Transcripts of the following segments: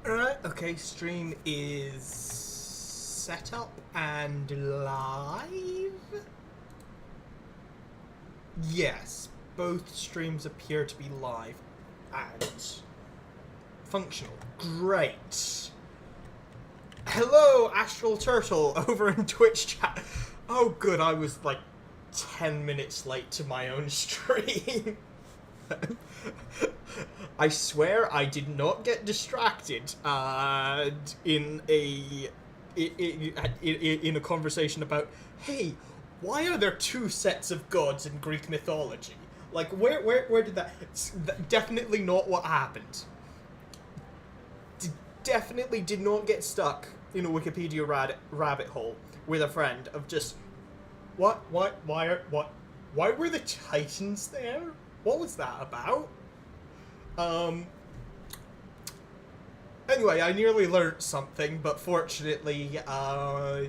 Alright, okay, stream is set up and live. Yes, both streams appear to be live and functional. Great. Hello, Astral Turtle, over in Twitch chat. Oh good, I was like 10 minutes late to my own stream. I swear I did not get distracted in a conversation about, hey, why are there two sets of gods in Greek mythology? Like, where did that... Definitely not what happened. Definitely did not get stuck in a Wikipedia rabbit hole with a friend of just, why were the Titans there? What was that about? Anyway, I nearly learnt something, but fortunately, I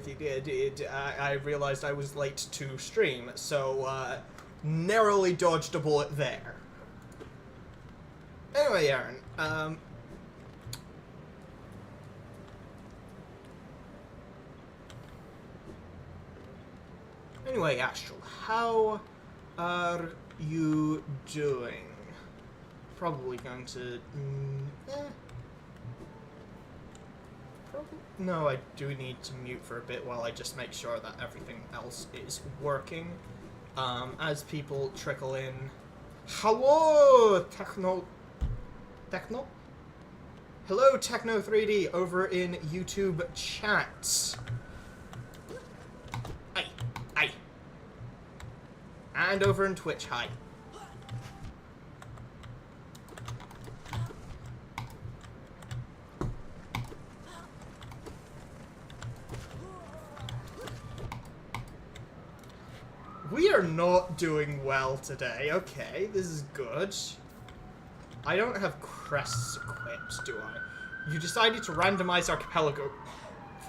realized I was late to stream, so, narrowly dodged a bullet there. Anyway, Aaron, anyway, Astral, how are you doing? Probably going to... No, I do need to mute for a bit while I just make sure that everything else is working. As people trickle in... Hello, Techno... Hello, Techno3D, over in YouTube chat. Hi. And over in Twitch, hi. We are not doing well today. Okay, this is good. I don't have crests equipped, do I? You decided to randomize archipelago.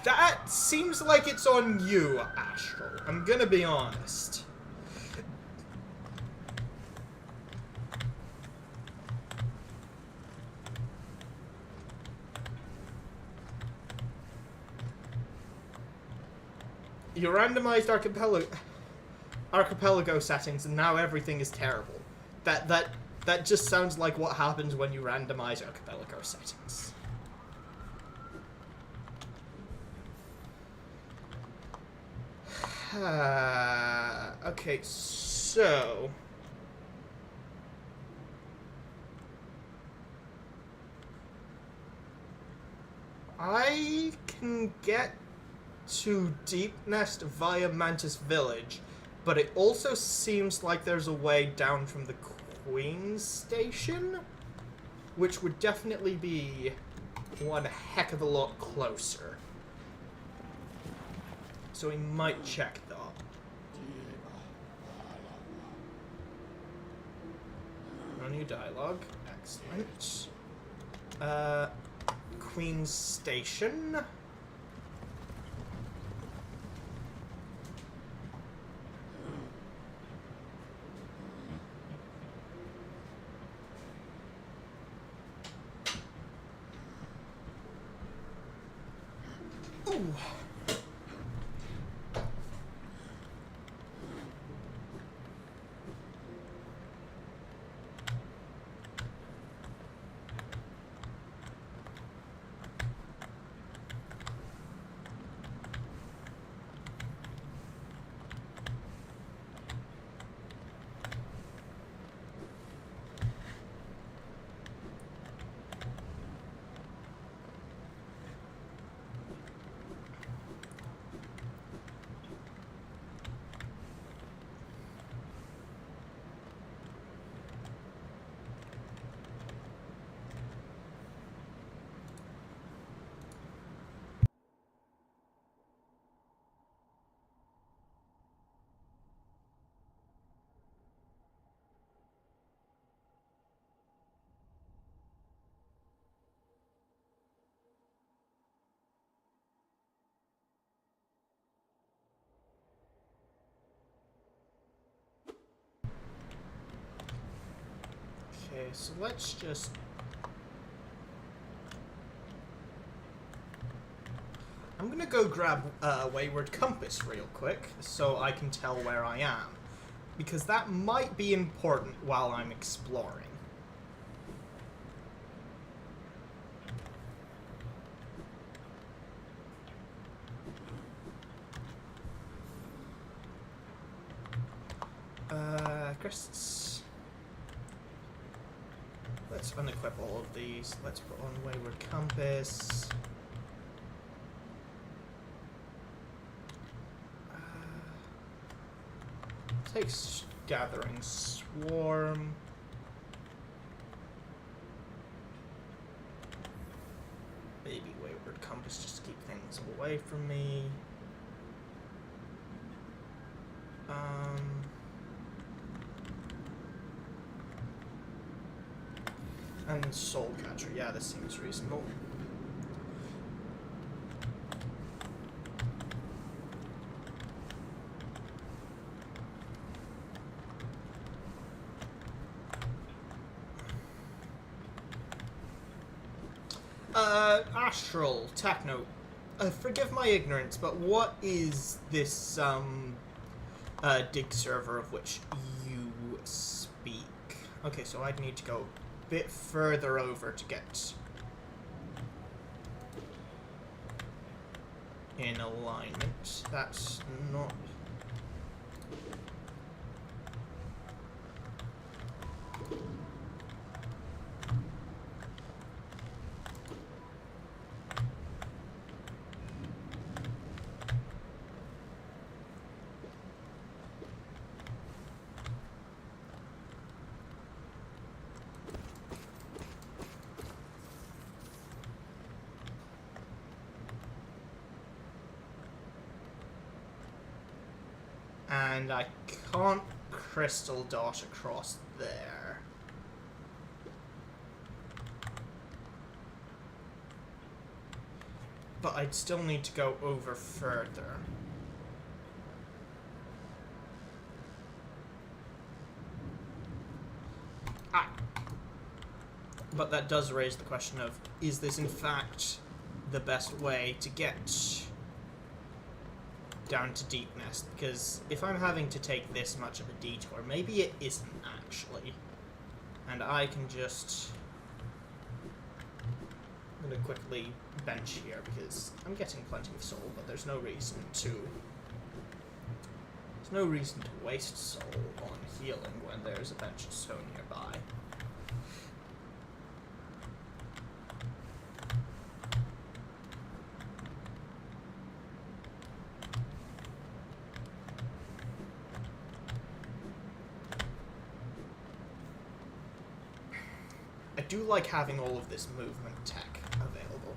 That seems like it's on you, Astral. I'm gonna be honest. You randomized archipelago settings, and now everything is terrible. That just sounds like what happens when you randomize archipelago settings. Okay, so... I can get to Deepnest via Mantis Village, but it also seems like there's a way down from the Queen's Station, which would definitely be one heck of a lot closer. So we might check that. No new dialogue. Excellent. Queen's Station. Ooh. Okay, so let's just... I'm gonna go grab a wayward compass real quick so I can tell where I am, because that might be important while I'm exploring. Crysts. Let's unequip all of these. Let's put on wayward compass. Takes gathering swarm. Maybe wayward compass just to keep things away from me. And soul catcher. Yeah, this seems reasonable. Astral Techno. Forgive my ignorance, but what is this dig server of which you speak? Okay, so I'd need to go a bit further over to get in alignment. That's not... And I can't crystal dot across there. But I'd still need to go over further. But that does raise the question of, is this in fact the best way to get down to Deepnest? Because if I'm having to take this much of a detour, maybe it isn't actually. And I can just... I'm going to quickly bench here because I'm getting plenty of soul, but there's no reason to... There's no reason to waste soul on healing when there's a bench of stone nearby. I do like having all of this movement tech available.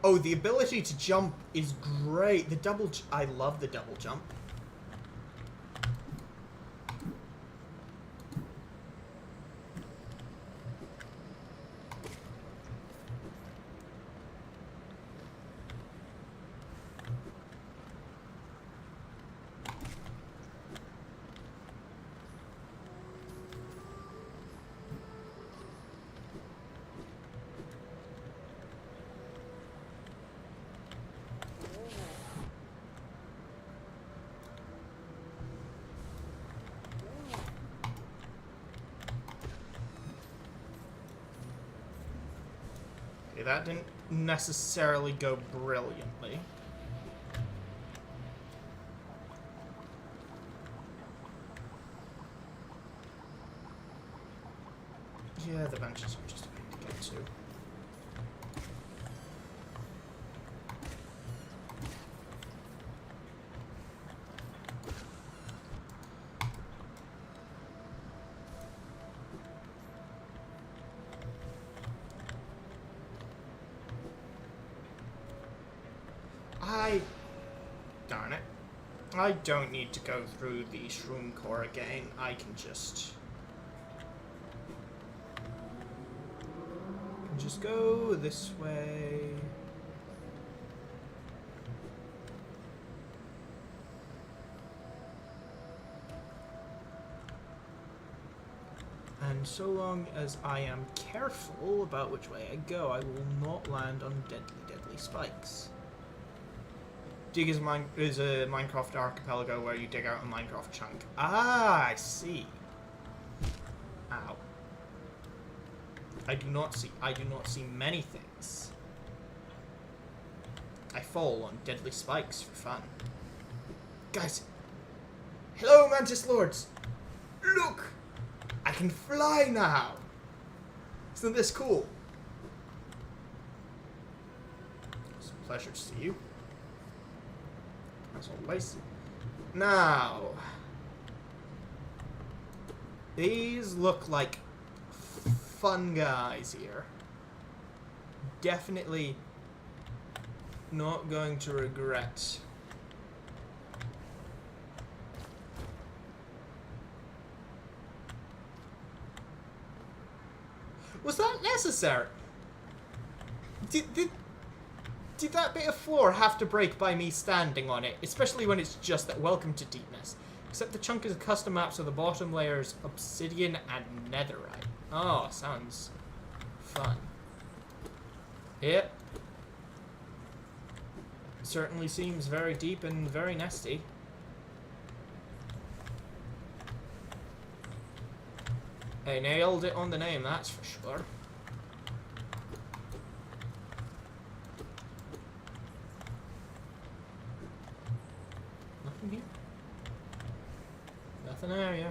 Oh, the ability to jump is great. The double... I love the double jump. That didn't necessarily go brilliantly. Yeah, the benches are just a pain to get to. Darn it. I don't need to go through the Shroom Core again. I can just go this way. And so long as I am careful about which way I go, I will not land on deadly spikes. Dig is a Minecraft archipelago where you dig out a Minecraft chunk. Ah, I see. Ow. I do not see many things. I fall on deadly spikes for fun. Guys. Hello, Mantis Lords. Look! I can fly now. Isn't this cool? It's a pleasure to see you. As always. Now, these look like fun guys here. Definitely not going to regret. Was that necessary? Did that bit of floor have to break by me standing on it? Especially when it's just that welcome to Deepnest. Except the chunk is a custom map, so the bottom layer's obsidian and netherite. Oh, sounds fun. Yep. Certainly seems very deep and very nesty. I nailed it on the name, that's for sure. Nothing here. Nothing there, yeah.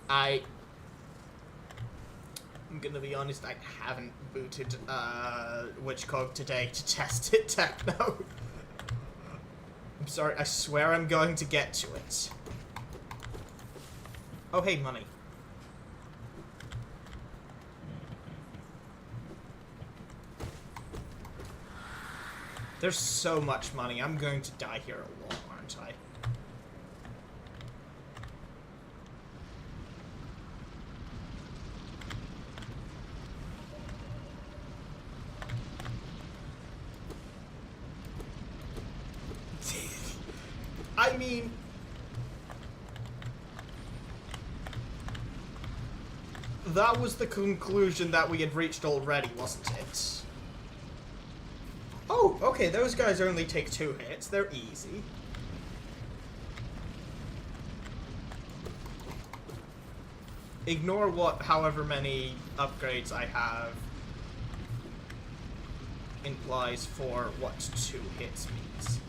I'm gonna be honest, I haven't booted Witchcog today to test it techno. I'm sorry, I swear I'm going to get to it. Oh, hey, money. There's so much money. I'm going to die here a lot, aren't I? I mean, that was the conclusion that we had reached already, wasn't it? Oh, okay, those guys only take 2 hits. They're easy. Ignore however many upgrades I have implies for what 2 hits means.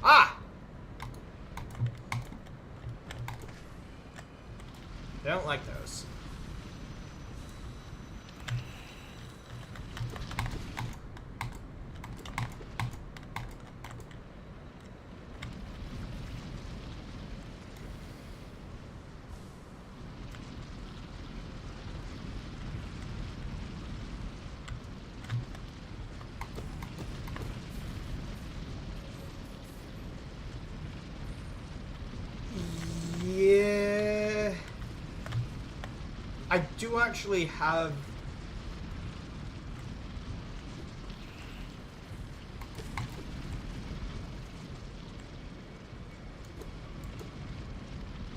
Ah! I don't like those. Yeah, I do actually have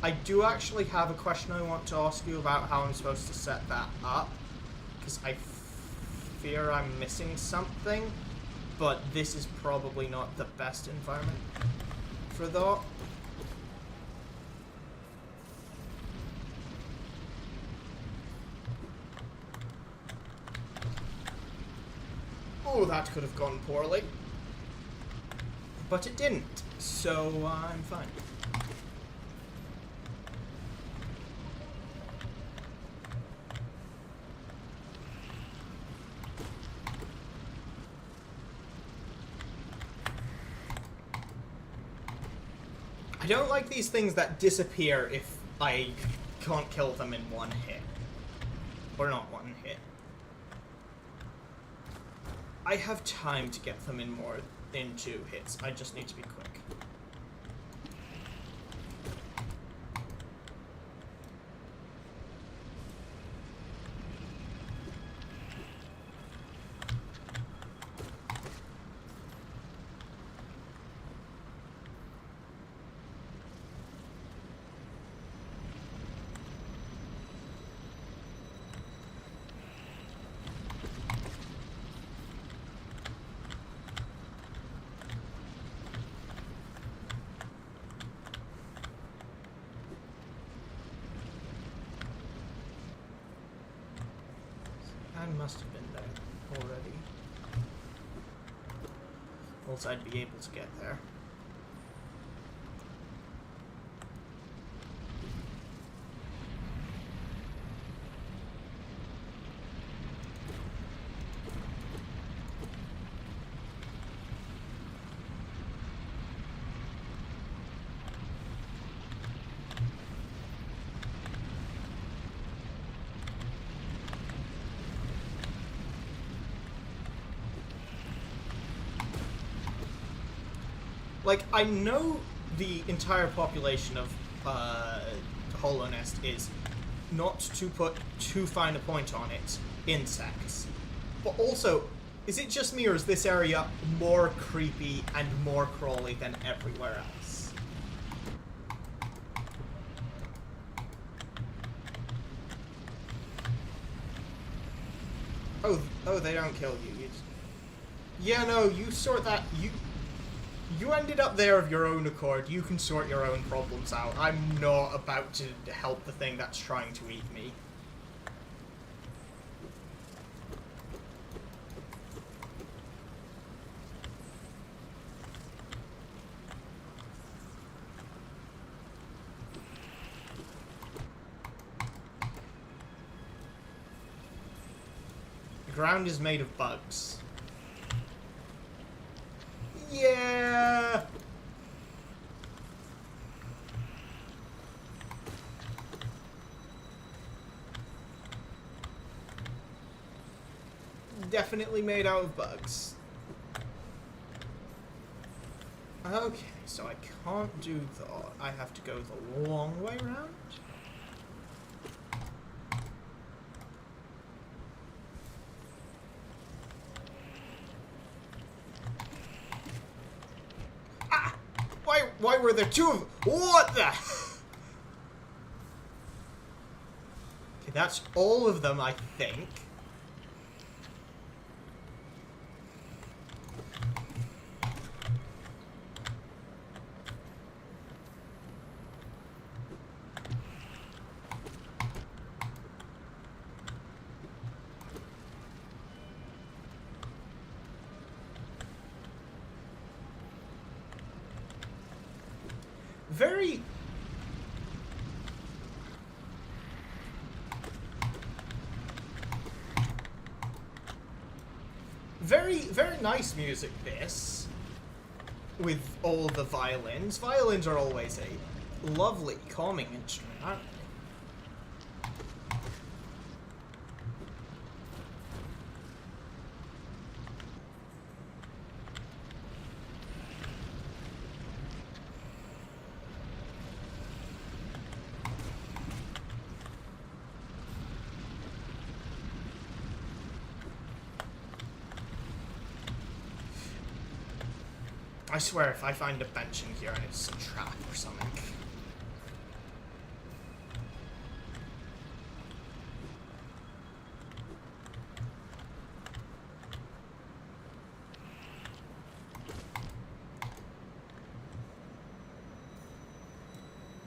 a question I want to ask you about how I'm supposed to set that up, because I fear I'm missing something, but this is probably not the best environment for that. Oh, that could have gone poorly. But it didn't, so I'm fine. I don't like these things that disappear if I can't kill them in 1 hit. Or not 1 hit. I have time to get them in 2 hits. I just need to be quick. I must have been there already. Else I'd be able to get there. Like, I know the entire population of Hollow Nest is not to put too fine a point on it, insects. But also, is it just me or is this area more creepy and more crawly than everywhere else? Oh, they don't kill you. Yeah, no, you sort that. You ended up there of your own accord. You can sort your own problems out. I'm not about to help the thing that's trying to eat me. The ground is made of bugs. Yeah. Definitely made out of bugs. Okay, so I can't do the... I have to go the long way around? Why were there two of them? What the? Okay, that's all of them, I think. Very... Very nice music, this. With all the violins. Violins are always a lovely, calming instrument, aren't they? I swear, if I find a bench in here and it's a trap or something.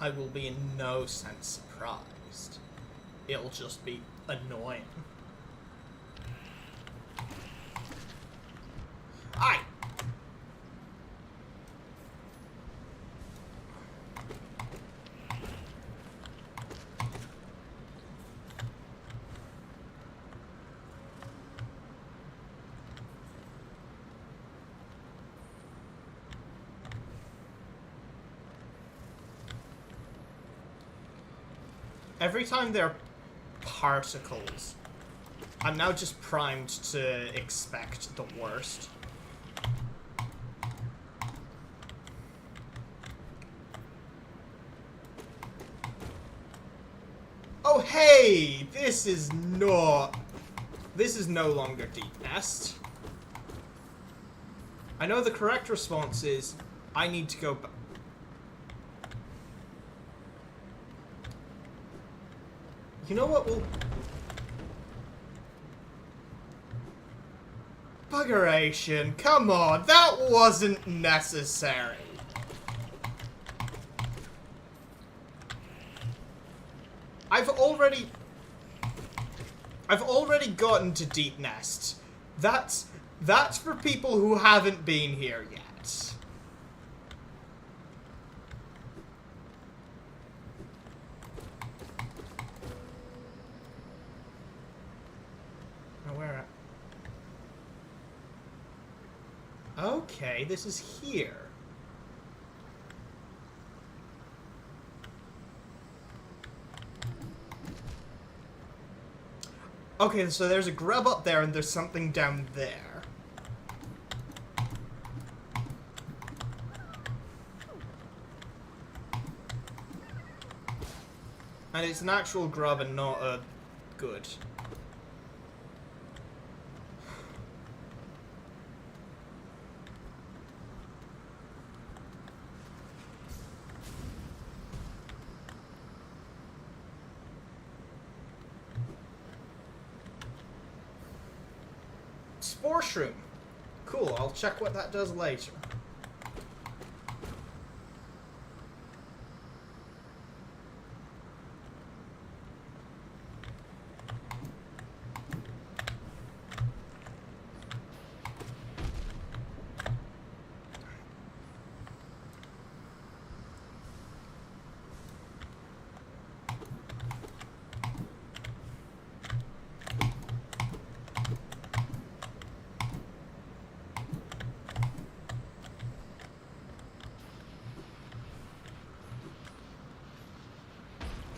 I will be in no sense surprised. It'll just be annoying. Aye! Every time there are particles, I'm now just primed to expect the worst. Oh hey! This is no longer Deepnest. I know the correct response is, I need to go back. You know what, we'll... Buggeration, come on, that wasn't necessary. I've already gotten to Deepnest. That's for people who haven't been here yet. Now where at? Okay, this is here. Okay, so there's a grub up there and there's something down there. And it's an actual grub and not a good. Spore shroom. Cool, I'll check what that does later.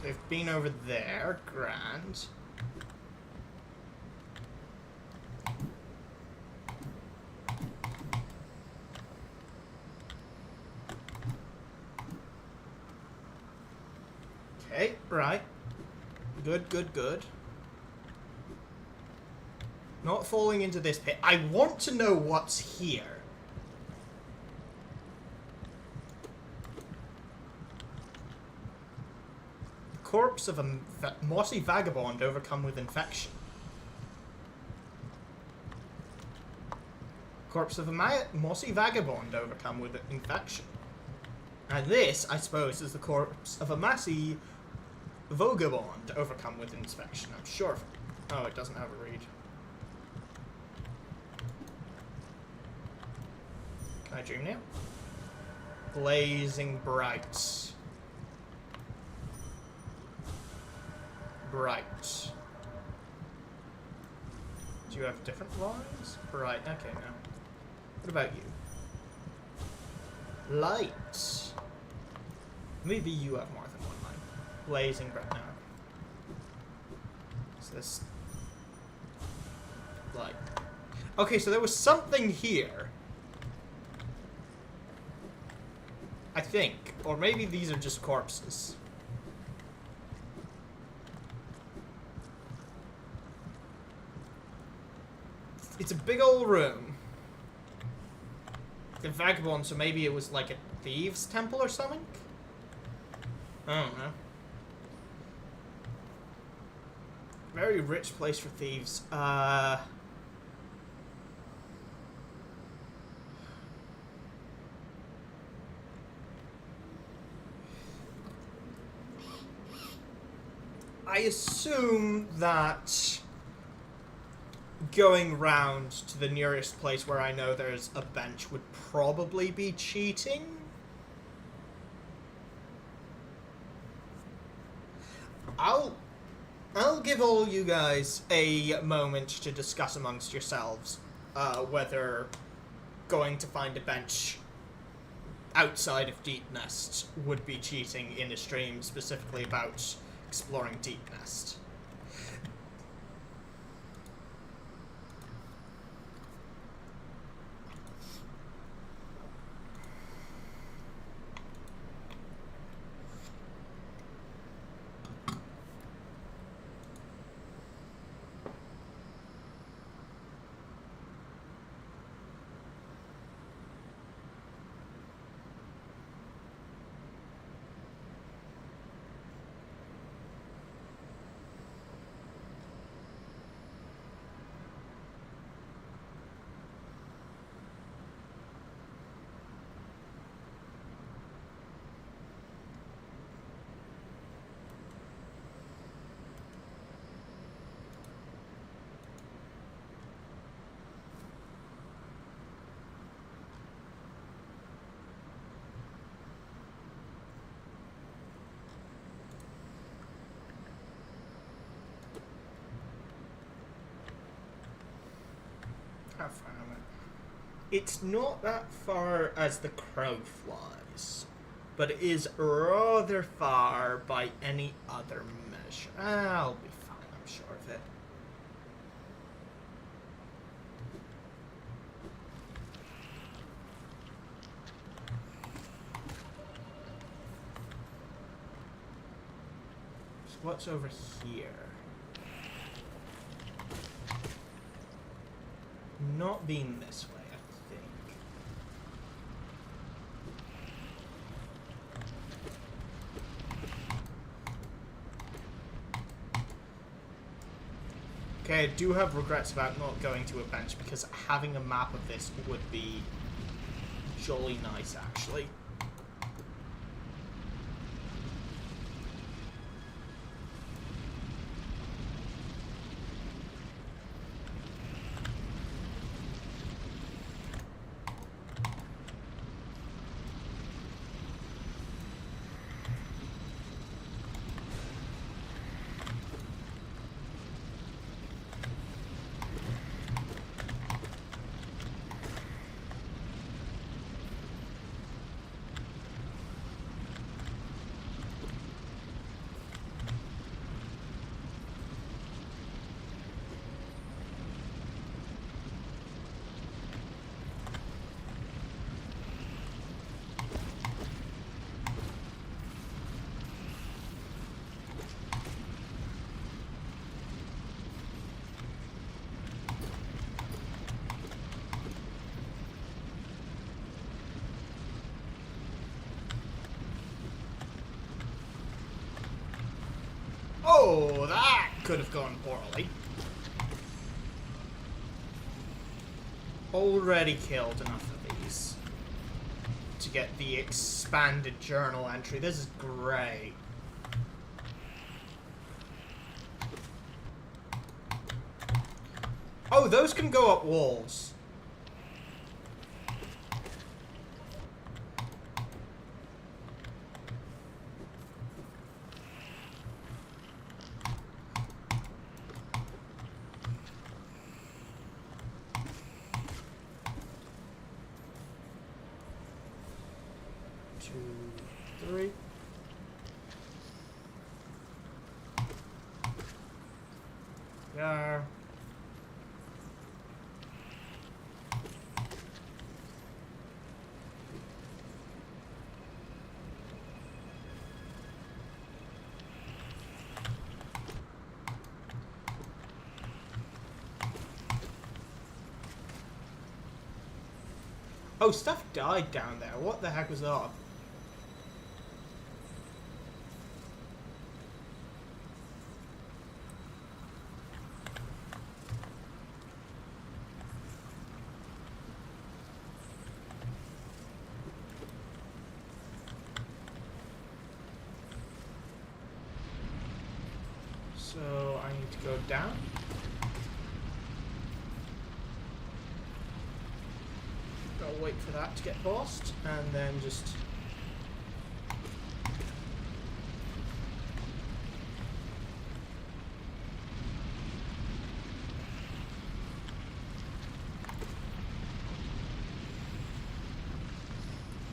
They've been over there. Grand. Okay, right. Good, good, good. Not falling into this pit. I want to know what's here. Corpse of a mossy vagabond overcome with infection. Corpse of a mossy vagabond overcome with infection. And this, I suppose, is the corpse of a mossy vagabond overcome with infection. I'm sure of it. Oh, it doesn't have a read. Can I dream now? Blazing bright. Bright. Do you have different lines? Bright. Okay, now. What about you? Light. Maybe you have more than one line. Blazing bright. Now. Is this light? Okay, so there was something here. I think. Or maybe these are just corpses. It's a big old room. The vagabond, so maybe it was like a thieves' temple or something? I don't know. Very rich place for thieves. I assume that going round to the nearest place where I know there's a bench would probably be cheating. I'll give all you guys a moment to discuss amongst yourselves whether going to find a bench outside of Deepnest would be cheating in a stream specifically about exploring Deepnest. How far am I? It's not that far as the crow flies, but it is rather far by any other measure. I'll be fine, I'm sure of it. So what's over here? Not being this way, I think. Okay, I do have regrets about not going to a bench because having a map of this would be jolly nice, actually. Oh, that could have gone poorly. Already killed enough of these to get the expanded journal entry. This is great. Oh, those can go up walls. Yeah. Oh, stuff died down there. What the heck was that? So I need to go down. Gotta wait for that to get bossed, and then just...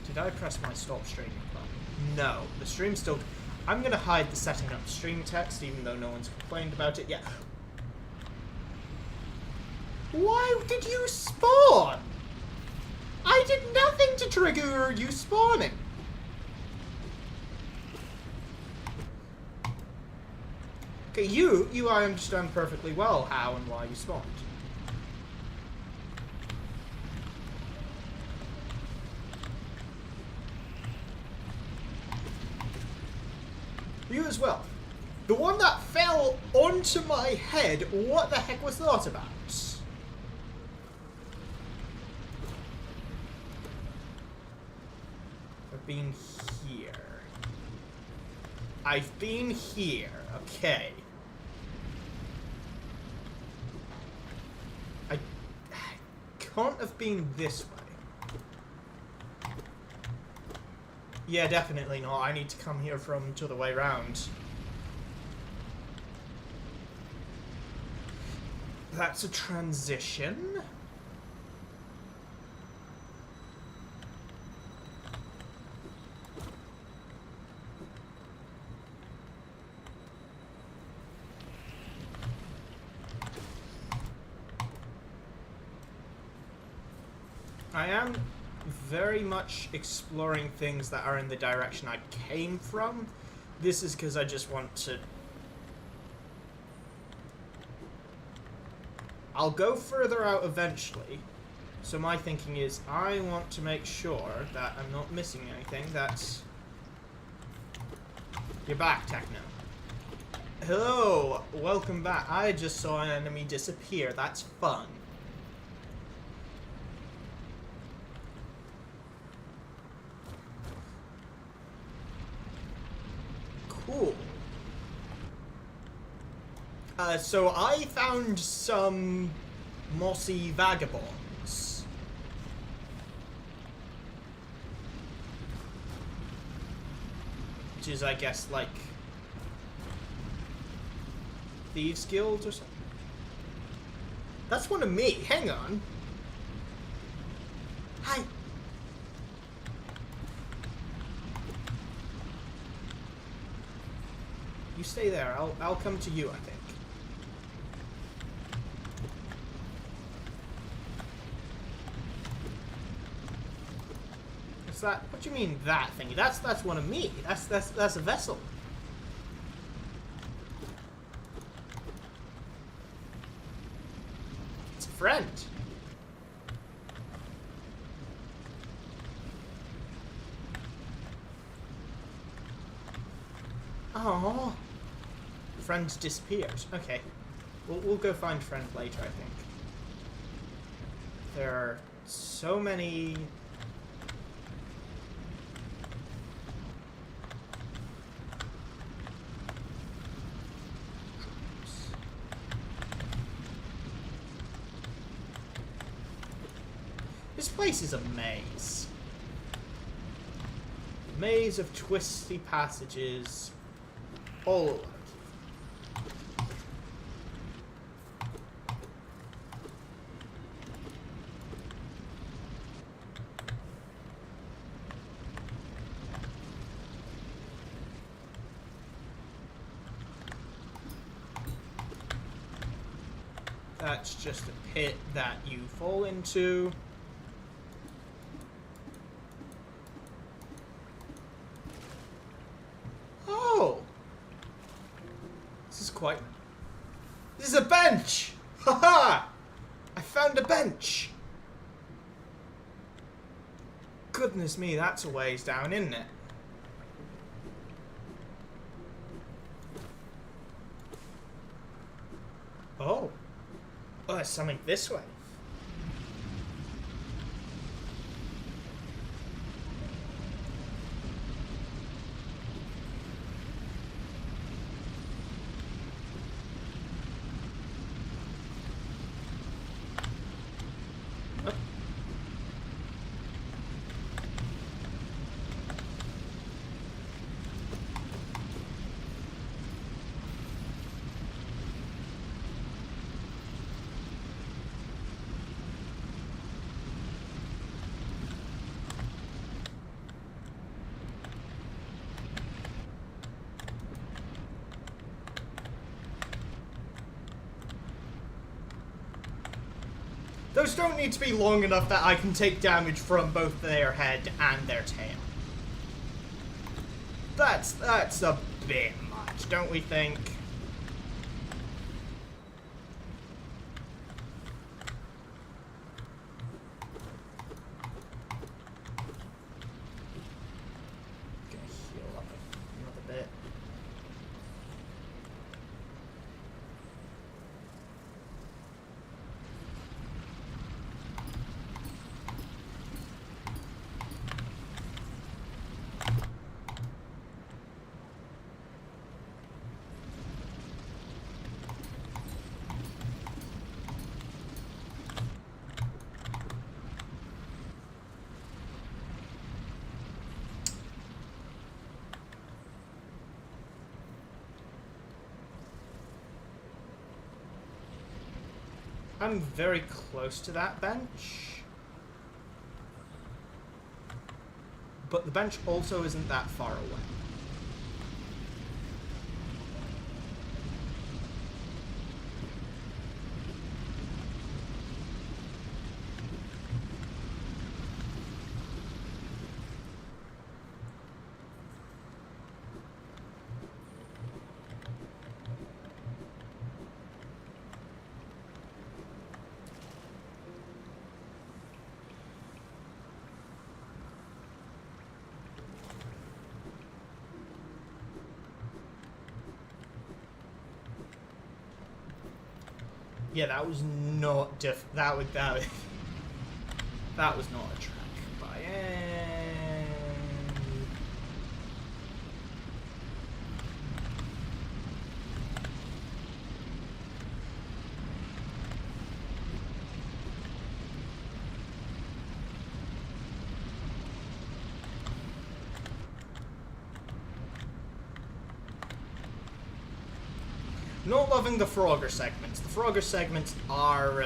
Did I press my stop streaming button? No, the stream's still... I'm gonna hide the setting up stream text, even though no one's complained about it yet. Why did you spawn? I did nothing to trigger you spawning. Okay, you I understand perfectly well how and why you spawned. You as well. The one that fell onto my head, what the heck was that about? I've been here. I've been here, okay. I can't have been this way. Yeah, definitely not. I need to come here from the other way round. That's a transition. I am very much exploring things that are in the direction I came from. This is because I just want to... I'll go further out eventually. So my thinking is I want to make sure that I'm not missing anything. That's... You're back, Techno. Hello, welcome back. I just saw an enemy disappear. That's fun. Cool. So I found some mossy vagabonds. Which is, I guess, like... Thieves Guild or something? That's one of me. Hang on. Hi. You stay there. I'll come to you, I think. What's that? What do you mean that thingy? That's one of me. That's a vessel. It's a friend. Oh. Friend disappeared. Okay. We'll go find friend later, I think. There are so many... This place is a maze. Maze of twisty passages all over. That's just a pit that you fall into. This is a bench! Haha! I found a bench! Goodness me, that's a ways down, isn't it? Oh. Oh, there's something this way. Those don't need to be long enough that I can take damage from both their head and their tail. That's a bit much, don't we think? Gonna heal up another bit. I'm very close to that bench. But the bench also isn't that far away. Yeah, that was not that was not a track by any. Not loving the Frogger segments. The Frogger segments are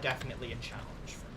definitely a challenge for me.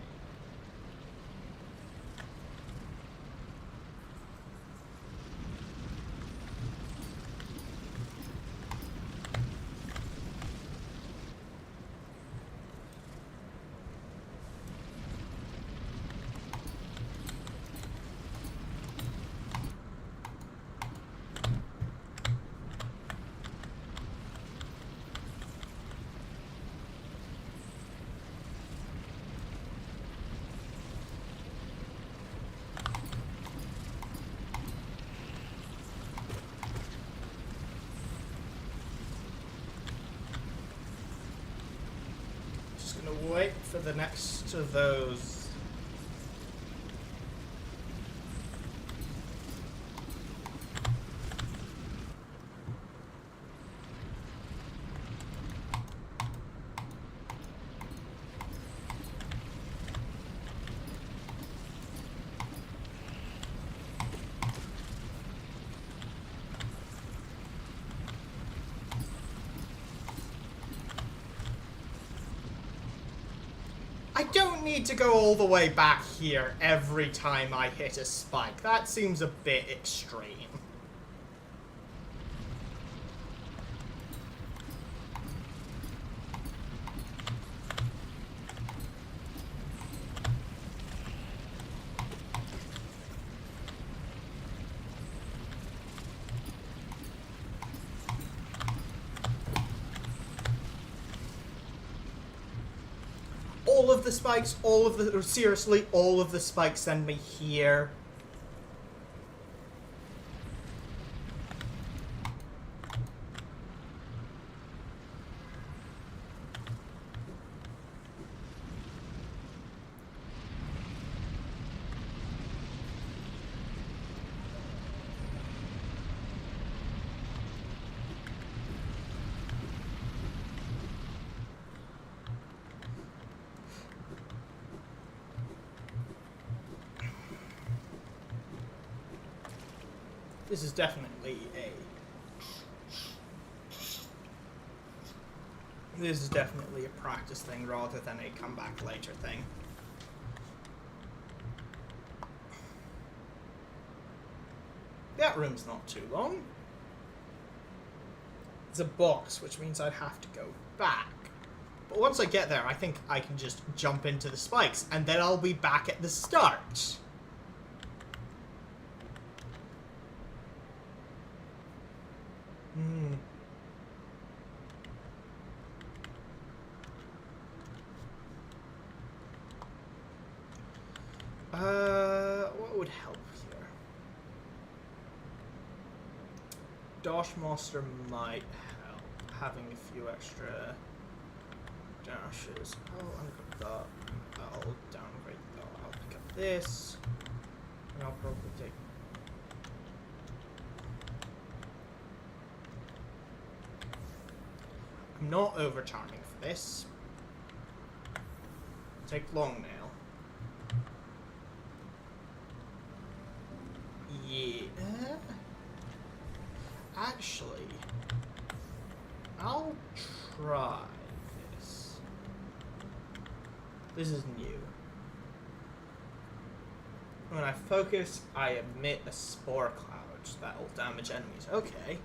Wait for the next of those. I don't need to go all the way back here every time I hit a spike. That seems a bit extreme. All of the spikes, seriously, all of the spikes send me here. This is definitely a practice thing rather than a come back later thing. That room's not too long. It's a box, which means I'd have to go back. But once I get there, I think I can just jump into the spikes, and then I'll be back at the start. What would help here? Dashmaster might help. Having a few extra dashes. I'll ungrip that. I'll downgrade that. I'll pick up this. And I'll probably take... I'm not overcharging for this. Take long nail. Yeah. Actually, I'll try this. This is new. When I focus, I emit a spore cloud that'll damage enemies. Okay.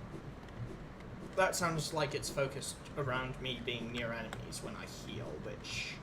That sounds like it's focused around me being near enemies when I heal, which...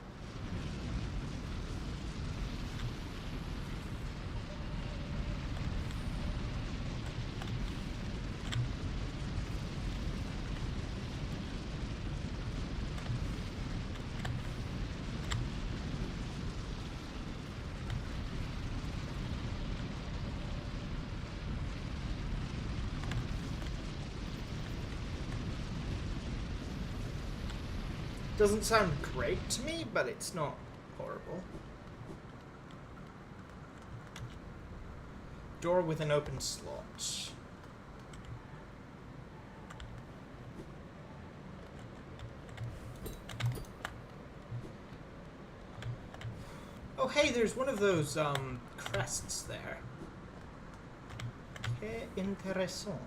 Doesn't sound great to me, but it's not horrible. Door with an open slot. Oh hey, there's one of those crests there. Que intéressant.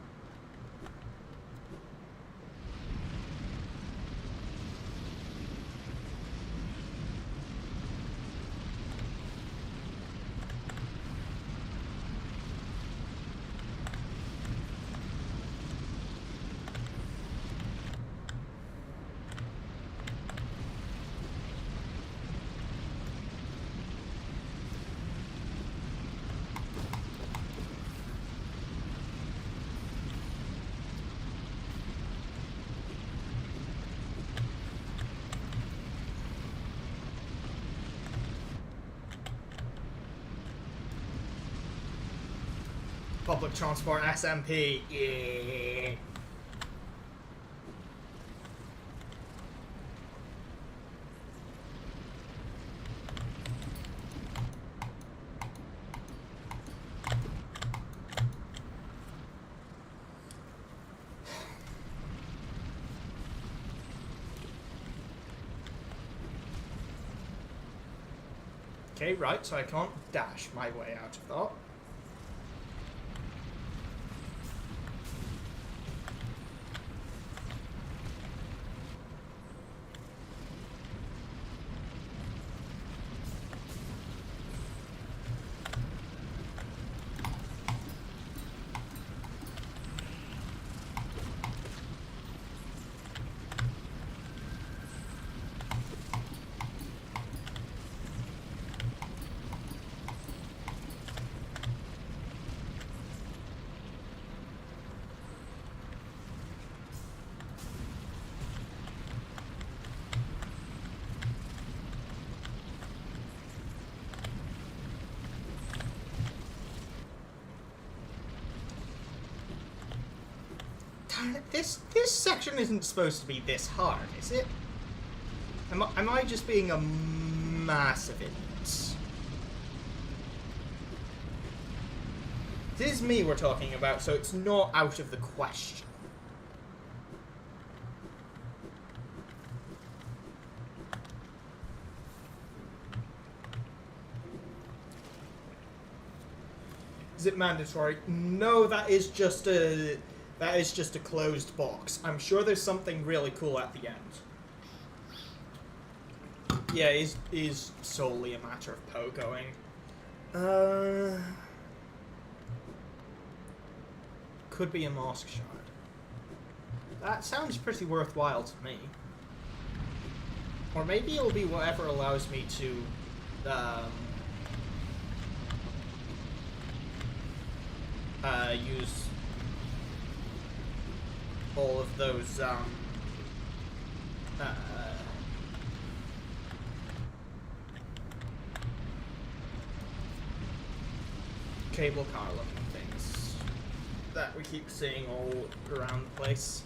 Public transport SMP. Yeah. Okay, right, so I can't dash my way out of that. This section isn't supposed to be this hard, is it? Am I just being a massive idiot? This is me we're talking about, so it's not out of the question. Is it mandatory? No, that is just a closed box. I'm sure there's something really cool at the end. Yeah, it is solely a matter of pogoing. Could be a mask shard. That sounds pretty worthwhile to me. Or maybe it'll be whatever allows me to use all of those cable car looking things that we keep seeing all around the place.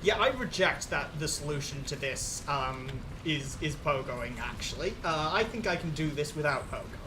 Yeah, I reject that the solution to this is pogoing, actually. I think I can do this without pogoing.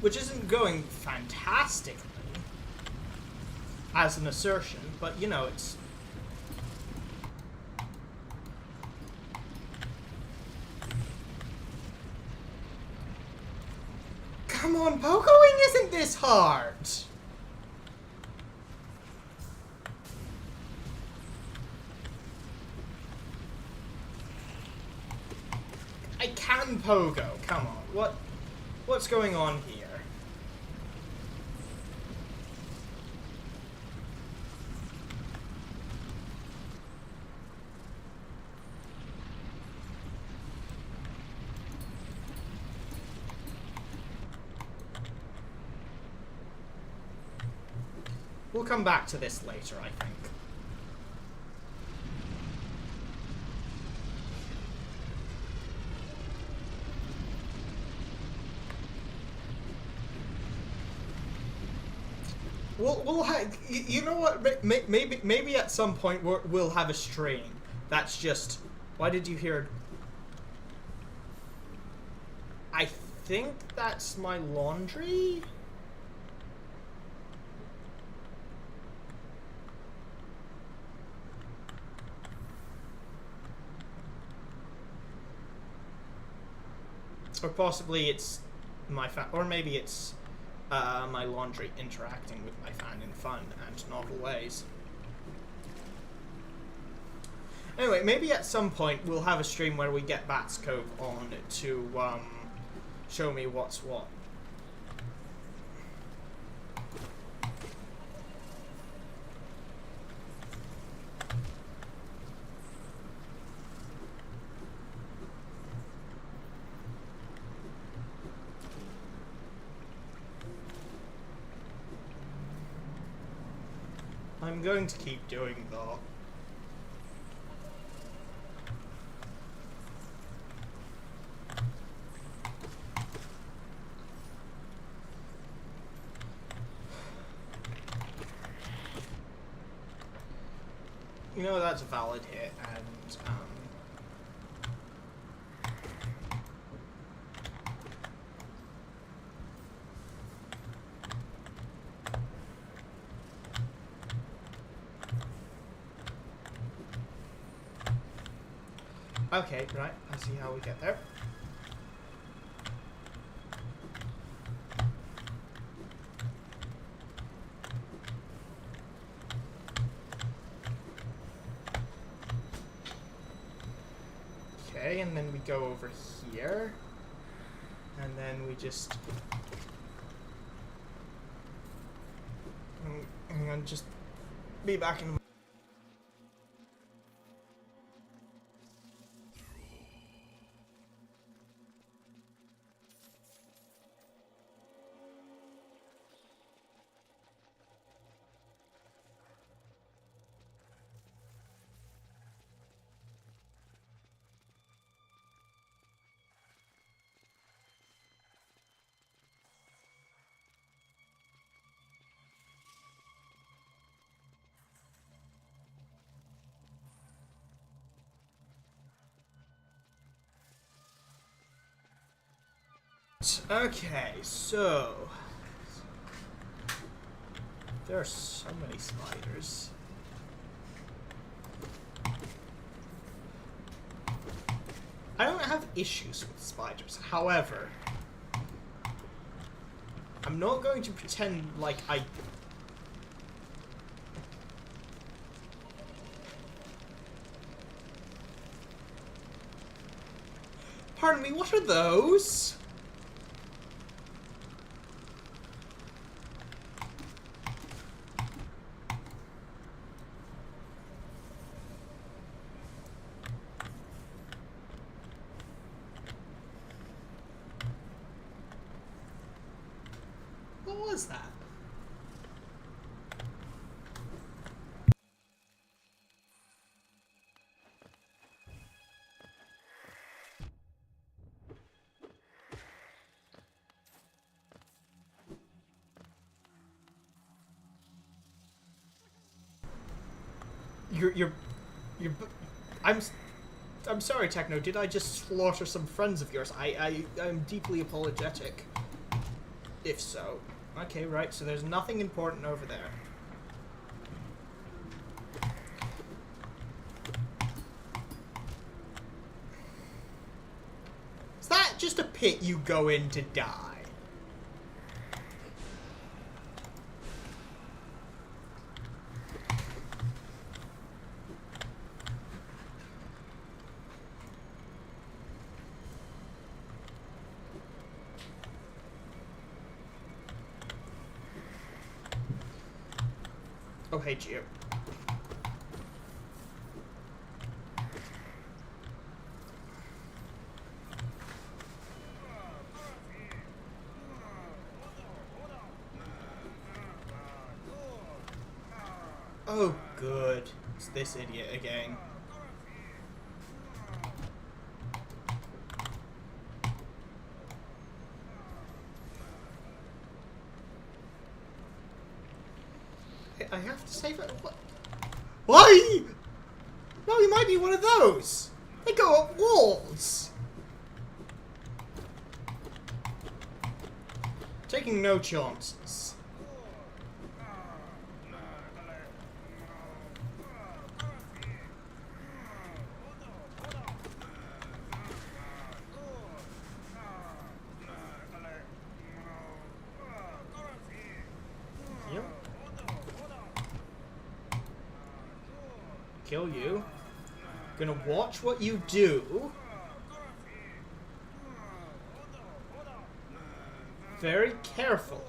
which isn't going fantastically as an assertion, but you know, it's... Come on, pogoing isn't this hard! I can pogo, come on. What's going on here? We'll come back to this later, I think. We'll you know what? Maybe at some point we'll have a stream. That's just. Why did you hear? I think that's my laundry. Or possibly it's my fan, or maybe it's my laundry interacting with my fan in fun and novel ways. Anyway, maybe at some point we'll have a stream where we get Bats Cove on to show me what's what. I'm going to keep doing that. You know, that's a valid hit, and okay, right, I see how we get there. Okay, and then we go over here. And then we just... I'm gonna just be back in a... Okay, so there are so many spiders. I don't have issues with spiders. However, I'm not going to pretend like I... Pardon me, what are those? What was that? You're I'm sorry, Techno. Did I just slaughter some friends of yours? I'm deeply apologetic. If so. Okay, right, so there's nothing important over there. Is that just a pit you go in to die? Oh, hey, Geo. Oh, good. It's this idiot again. I have to save it. What? Why? No, he might be one of those. They go up walls. Taking no chances. Yep. Kill you. Gonna watch what you do. Very careful.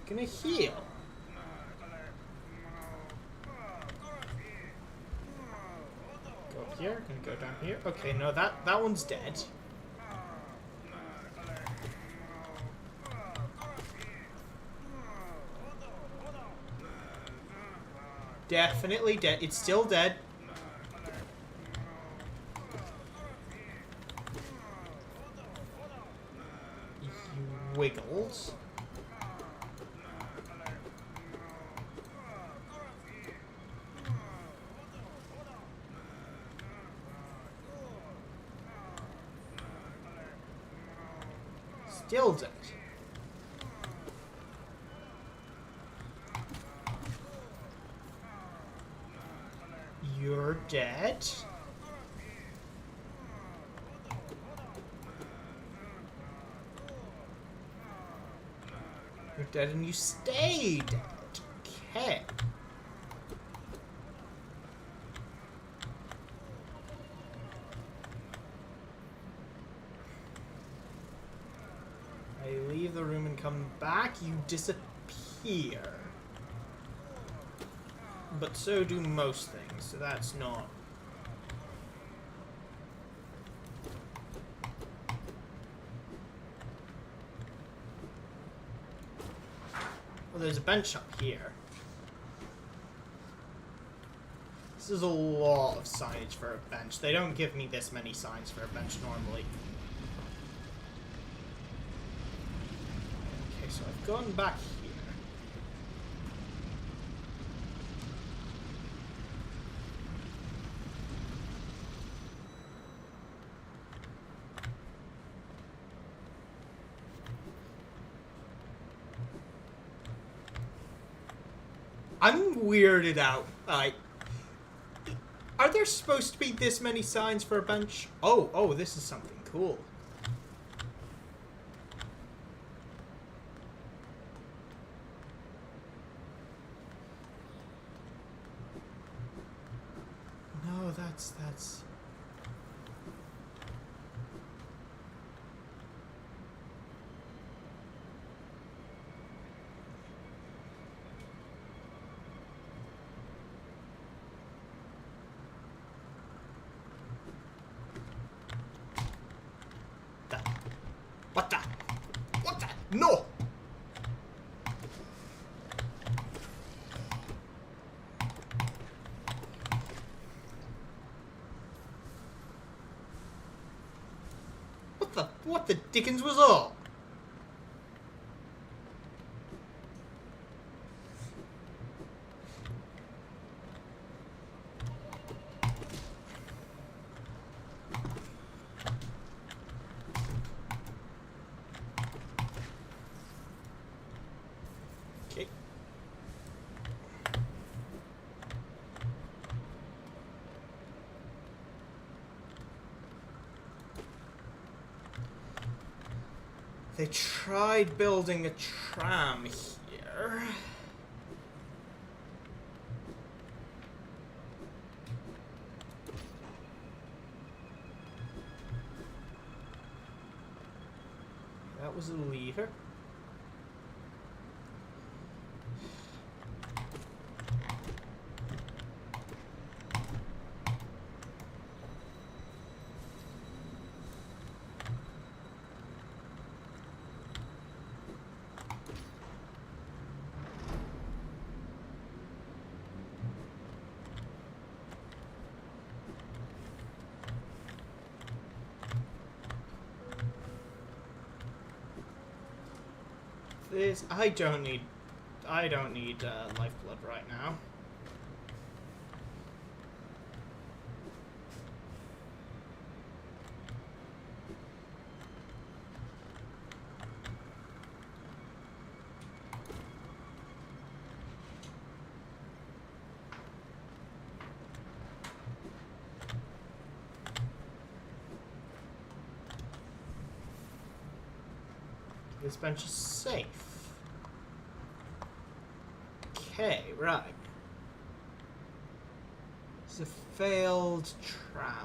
Gonna heal. Go up here. Gonna go down here. Okay, no, that one's dead. Definitely dead. It's still dead. You wiggles. Still dead. You're dead. You're dead and you stay dead. Okay. I leave the room and come back, you disappear. But so do most things, so that's not... Well, there's a bench up here. This is a lot of signage for a bench. They don't give me this many signs for a bench normally. Okay, so I've gone back here. I'm weirded out. Are there supposed to be this many signs for a bench? Oh, this is something cool. No, that's... What the? What the? No! What the dickens was up? They tried building a tram here. That was a lever. This I don't need lifeblood right now. This bench is safe. Okay, right. It's a failed tramway.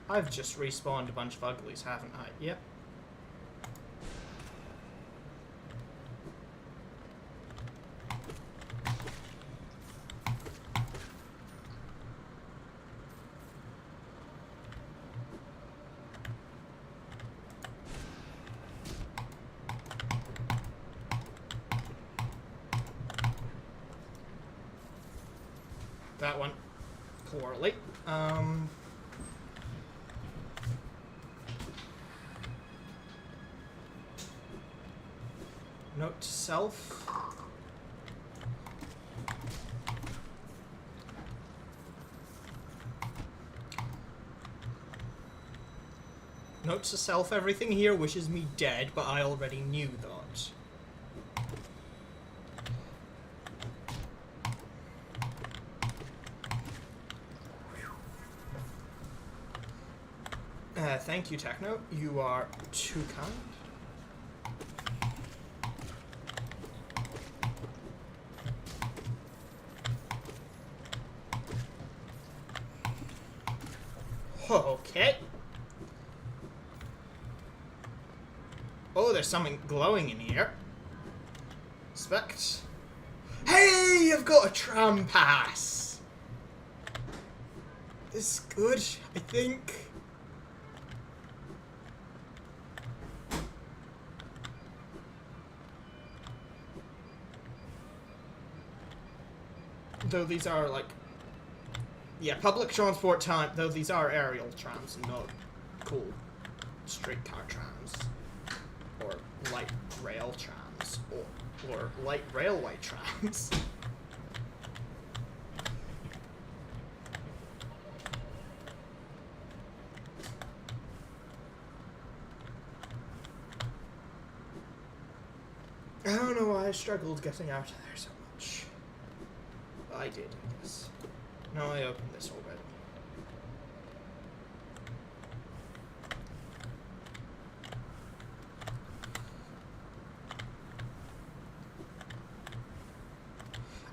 I've just respawned a bunch of uglies, haven't I? Yep. That one poorly. Note to self. Note to self, everything here wishes me dead, but I already knew that. Thank you, Techno. You are too kind. Okay. Oh, there's something glowing in here. Inspect. Hey, I've got a tram pass. This is good, I think. Though these are like, yeah, public transport time, though these are aerial trams and not cool streetcar trams or light rail trams or light railway trams. I don't know why I struggled getting out of there so much. I did, I guess. No, I opened this already.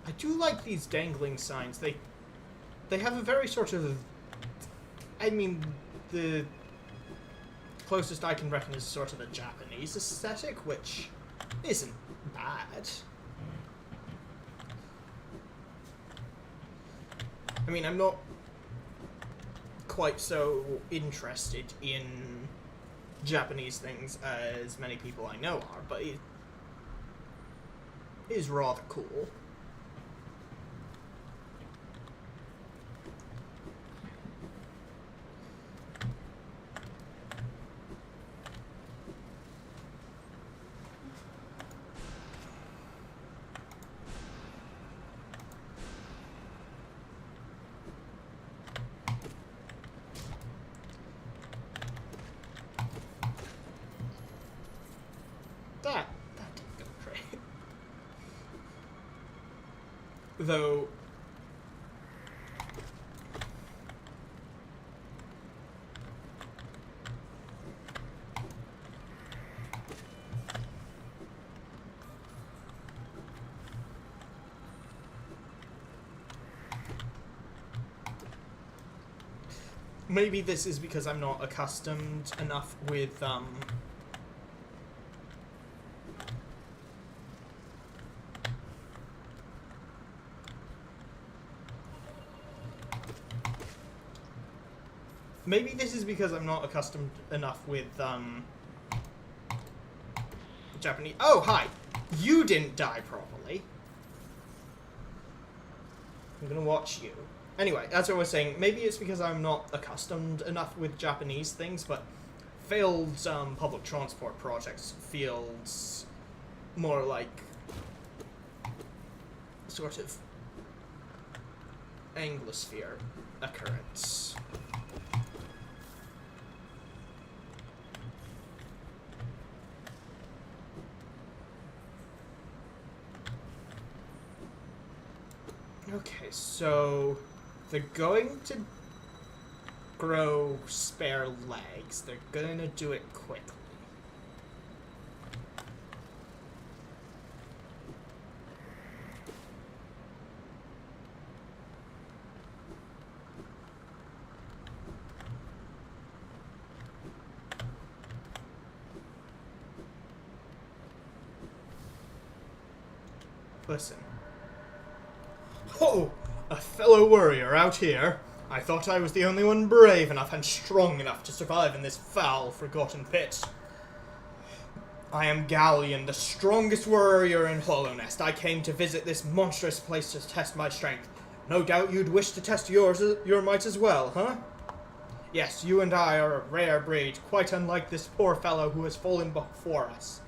I do like these dangling signs. They have a very sort of... I mean, the closest I can reckon is sort of a Japanese aesthetic, which isn't bad. I mean, I'm not quite so interested in Japanese things as many people I know are, but it is rather cool. That didn't go great. Though... maybe this is because I'm not accustomed enough with, maybe this is because I'm not accustomed enough with, Japanese... Oh, hi! You didn't die properly. I'm gonna watch you. Anyway, as I was saying, maybe it's because I'm not accustomed enough with Japanese things, but failed public transport projects feels more like sort of Anglosphere occurrence. Okay, so they're going to grow spare legs. They're gonna do it quickly. Listen. Oh, a fellow warrior out here. I thought I was the only one brave enough and strong enough to survive in this foul, forgotten pit. I am Galleon, the strongest warrior in Hollownest. I came to visit this monstrous place to test my strength. No doubt you'd wish to test your might as well, huh? Yes, you and I are a rare breed, quite unlike this poor fellow who has fallen before us.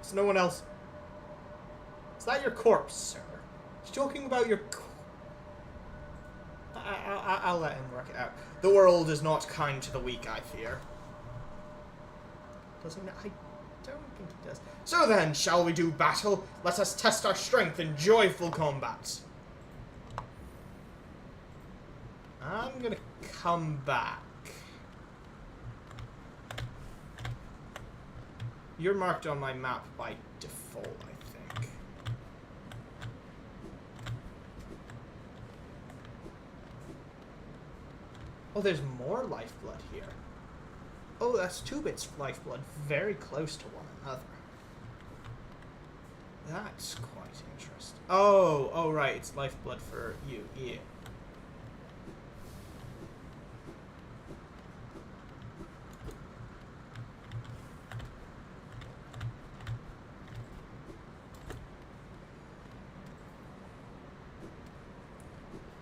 Is no one else... Is that your corpse, sir? He's talking about your... I'll let him work it out. The world is not kind to the weak, I fear. Doesn't it? I don't think it does. So then, shall we do battle? Let us test our strength in joyful combat. I'm gonna come back. You're marked on my map by default, I think. Oh, there's more lifeblood here. Oh, that's 2 bits lifeblood, very close to one another. That's quite interesting. Oh, right, it's lifeblood for you, yeah.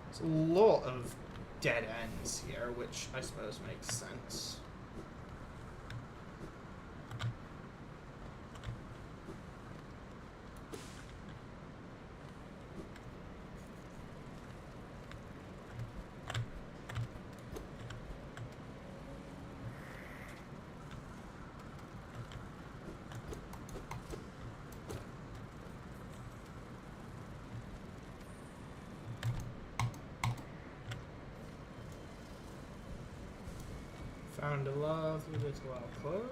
There's a lot of dead ends here, which I suppose makes sense. Found a lovely little alcove.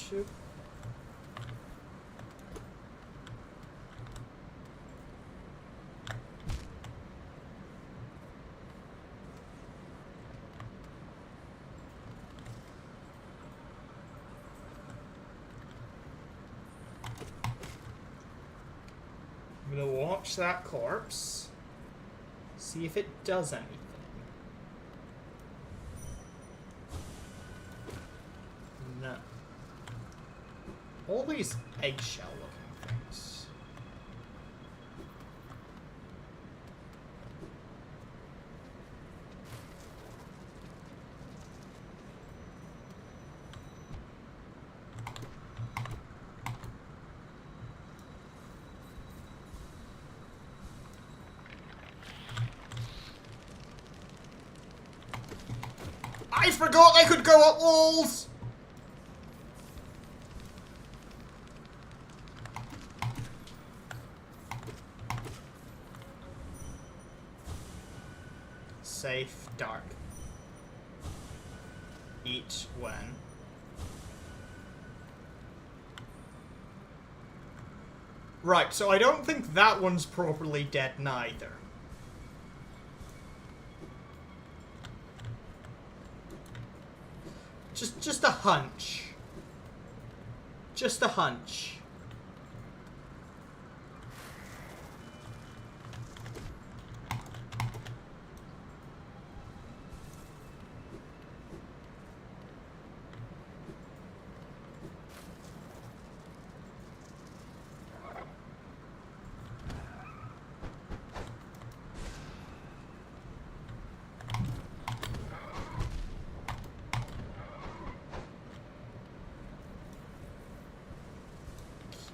Two. I'm gonna watch that corpse, see if it does anything. No. All these eggshell looking things. I forgot I could go up walls! Safe, dark. Eat when. Right, so I don't think that one's properly dead neither. Just a hunch. Just a hunch.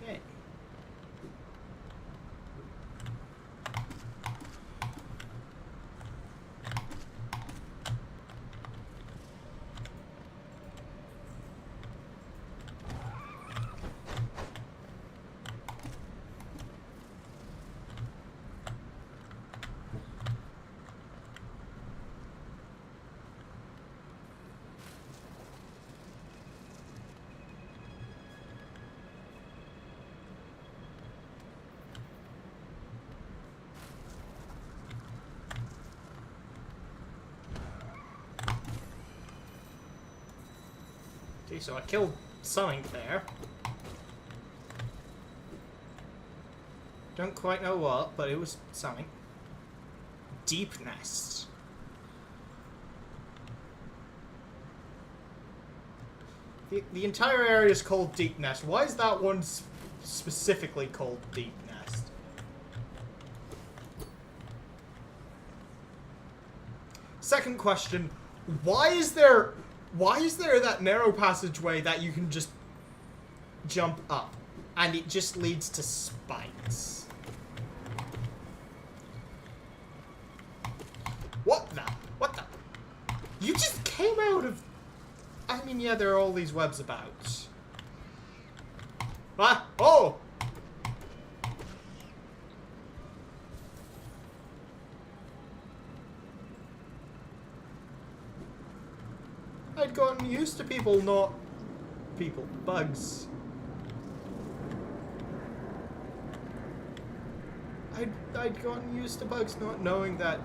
Okay. Okay, so I killed something there. Don't quite know what, but it was something. Deepnest. The entire area is called Deepnest. Why is that one specifically called Deepnest? Second question, why is there that narrow passageway that you can just jump up and it just leads to spikes? What the? You just came out of... I mean, yeah, there are all these webs about. Ah! Oh! I'd gotten used to bugs. I'd gotten used to bugs not knowing that.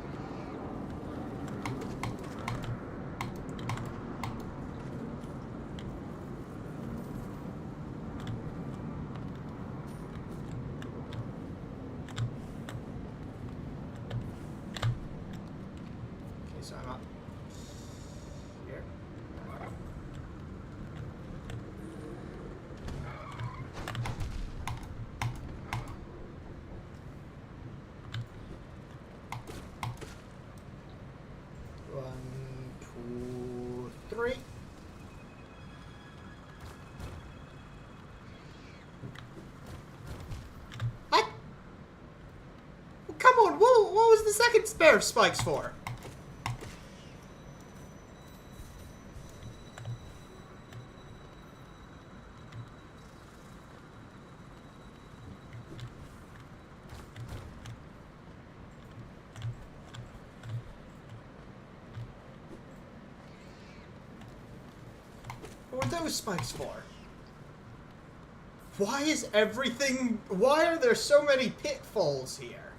Okay, so I'm up here. 1, 2, 3. What? Well, come on, what was the second pair of spikes for? What were those spikes for? Why are there so many pitfalls here?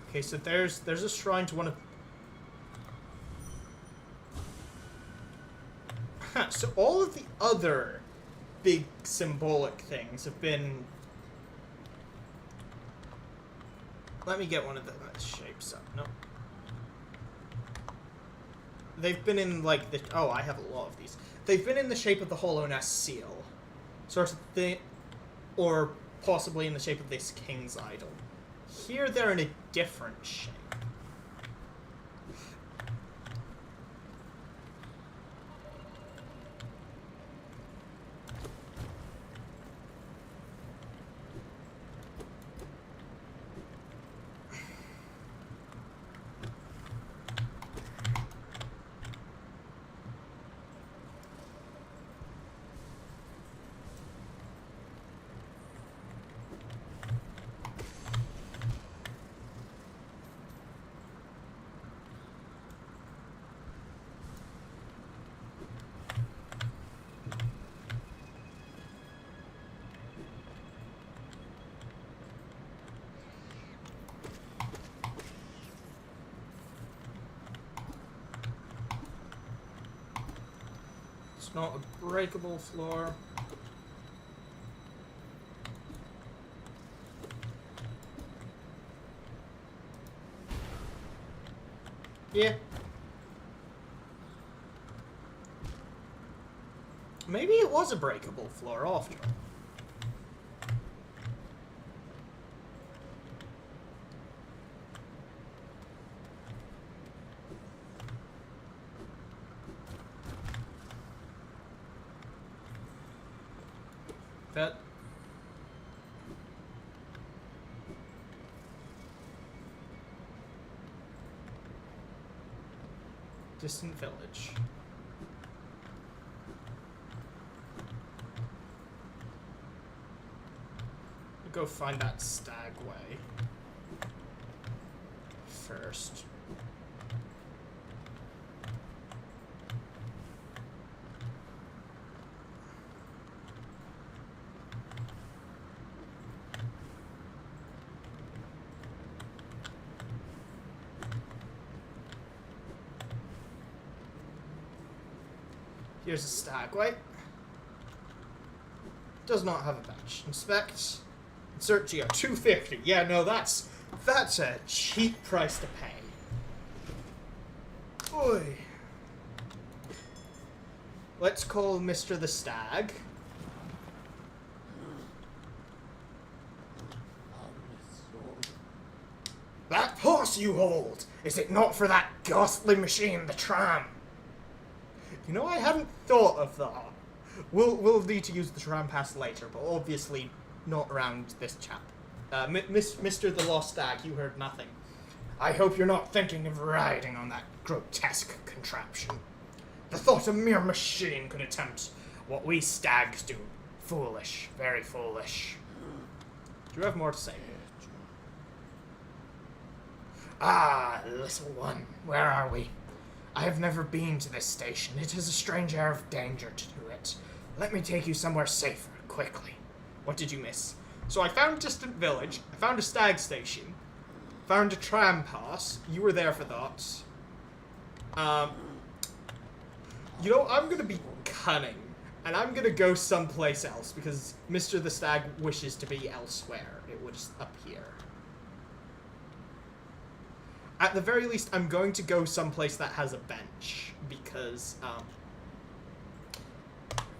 Okay, so there's a shrine to one of... Huh, so all of the other big symbolic things have been Let me get one of the shapes up. No. They've been in, like, the... Oh, I have a lot of these. They've been in the shape of the Hollow Nest seal. Sort of thing... Or possibly in the shape of this king's idol. Here they're in a different shape. It's not a breakable floor. Yeah. Maybe it was a breakable floor after all. That distant village. We'll go find that stagway first. Here's a stagway. Does not have a bench. Inspect. Insert geo. 250. Yeah, no, that's a cheap price to pay. Oy. Let's call Mr. the Stag. That horse you hold! Is it not for that ghastly machine, the tram? You know, I hadn't thought of that. We'll need to use the tram pass later, but obviously not around this chap. Mr. the Lost Stag, you heard nothing. I hope you're not thinking of riding on that grotesque contraption. The thought a mere machine could attempt what we stags do. Foolish, very foolish. Do you have more to say? Ah, little one, where are we? I have never been to this station. It has a strange air of danger to it. Let me take you somewhere safer, quickly. What did you miss? So I found a distant village, I found a stag station, found a tram pass. You were there for that. You know, I'm gonna be cunning, and I'm gonna go someplace else, because Mr. the Stag wishes to be elsewhere. It was up here. At the very least, I'm going to go someplace that has a bench, because,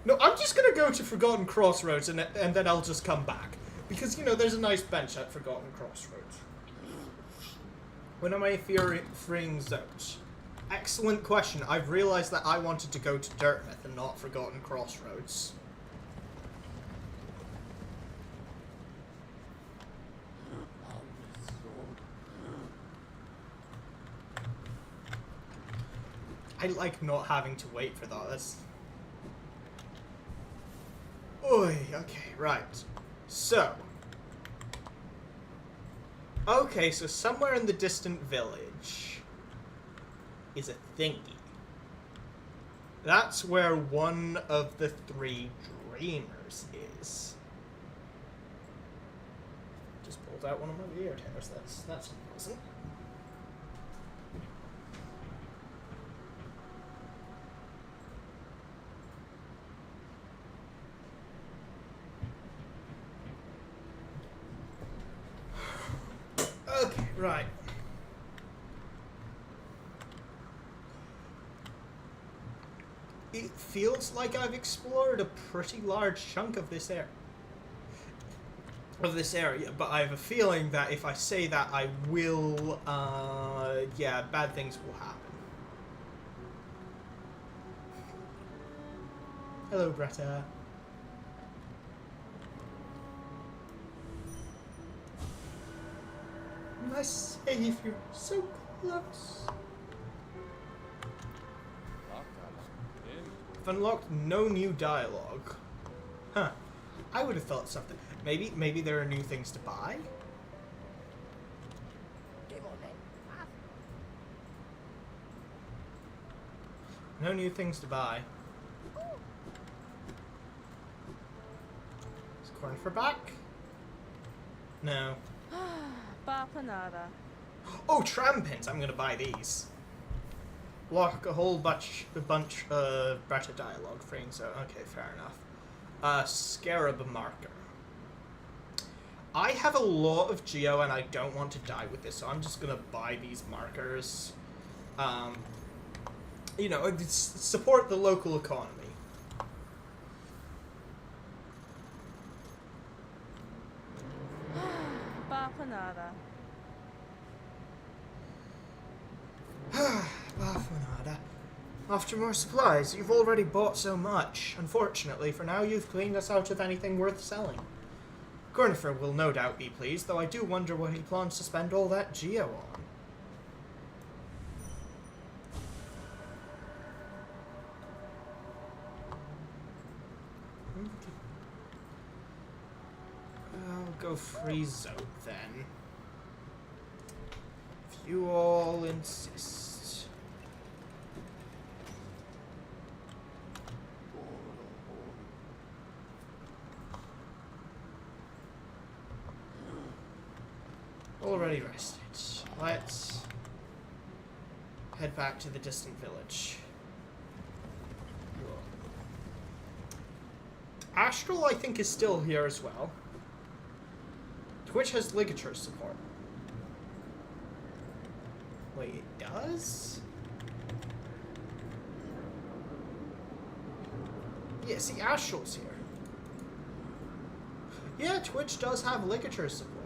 no, I'm just gonna go to Forgotten Crossroads, and then I'll just come back. Because, you know, there's a nice bench at Forgotten Crossroads. When am I freeing zones? Excellent question. I've realized that I wanted to go to Deepnest and not Forgotten Crossroads. I like not having to wait for that. That's... Oy, okay, right. So. Okay, so somewhere in the distant village is a thingy. That's where one of the three dreamers is. Just pulled out one of my weird hairs. That's unpleasant. Okay. Right. It feels like I've explored a pretty large chunk of this area. But I have a feeling that if I say that, I will, yeah, bad things will happen. Hello, Greta. My savior, so close. I've unlocked no new dialogue. Huh. I would have thought something. Maybe there are new things to buy? No new things to buy. Is corn for back? No. Oh, tram pins! I'm gonna buy these. Lock a whole bunch of better dialogue frames. So okay, fair enough. Scarab marker. I have a lot of geo and I don't want to die with this, so I'm just gonna buy these markers. You know, support the local economy. Bafanada. After more supplies, you've already bought so much. Unfortunately, for now you've cleaned us out of anything worth selling. Gornifer will no doubt be pleased, though I do wonder what he plans to spend all that geo on. I'll go free Zope then. If you all insist. Already rested. Let's head back to the distant village. Astral, I think, is still here as well. Twitch has ligature support. Wait, it does? Yeah, see, Astral's here. Yeah, Twitch does have ligature support.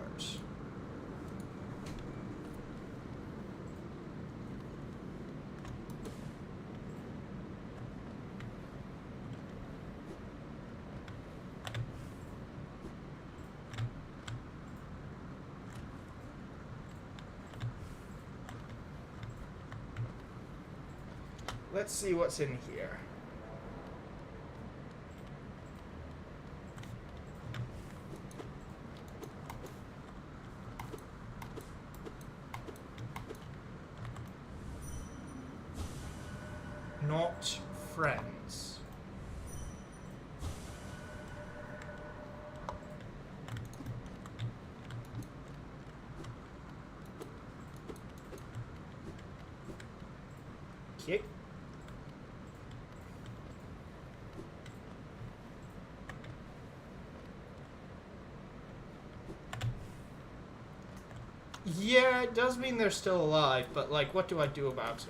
Let's see what's in here. Not friends. Okay. Yeah, it does mean they're still alive, but, like, what do I do about it?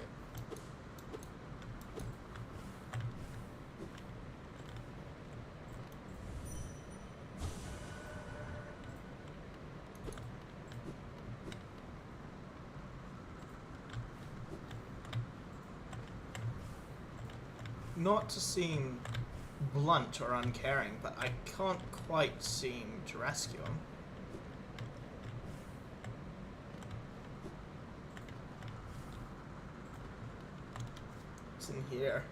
Not to seem blunt or uncaring, but I can't quite seem to rescue him. What's in here?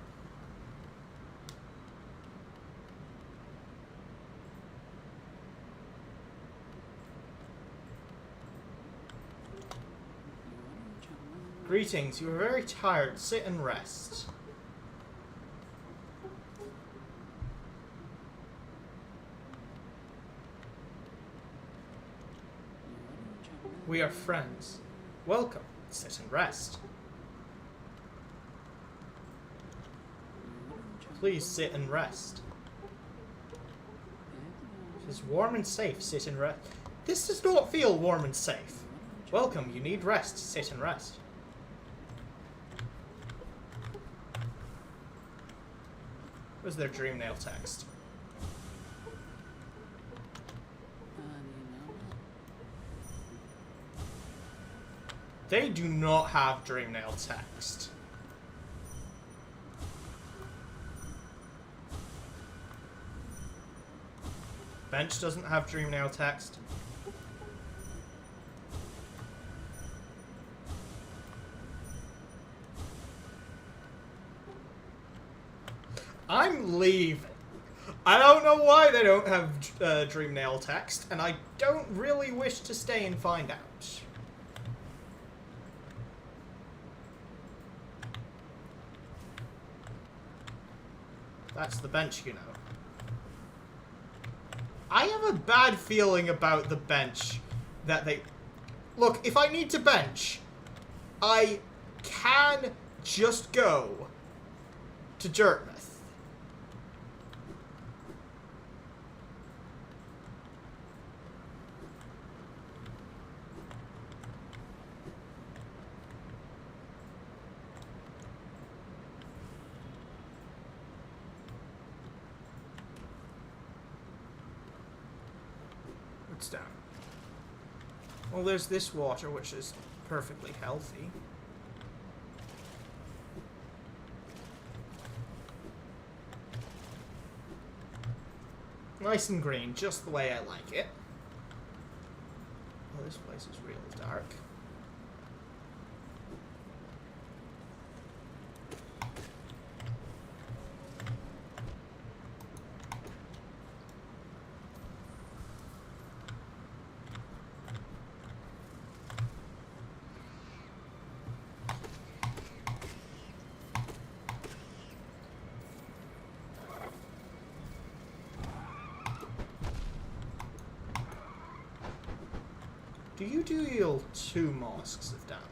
Greetings, you are very tired. Sit and rest. We are friends. Welcome. Sit and rest. Please sit and rest. It is warm and safe. Sit and rest. This does not feel warm and safe. Welcome, you need rest. Sit and rest. Where's their dream nail text? They do not have dream nail text. Bench doesn't have dream nail text. I'm leaving. I don't know why they don't have dream nail text, and I don't really wish to stay and find out. That's the bench, you know. I have a bad feeling about the bench that they... Look, if I need to bench, I can just go to Deepnest. What's down? Well, there's this water, which is perfectly healthy. Nice and green, just the way I like it. Oh, this place is real dark. Do you deal 2 mosques of damage?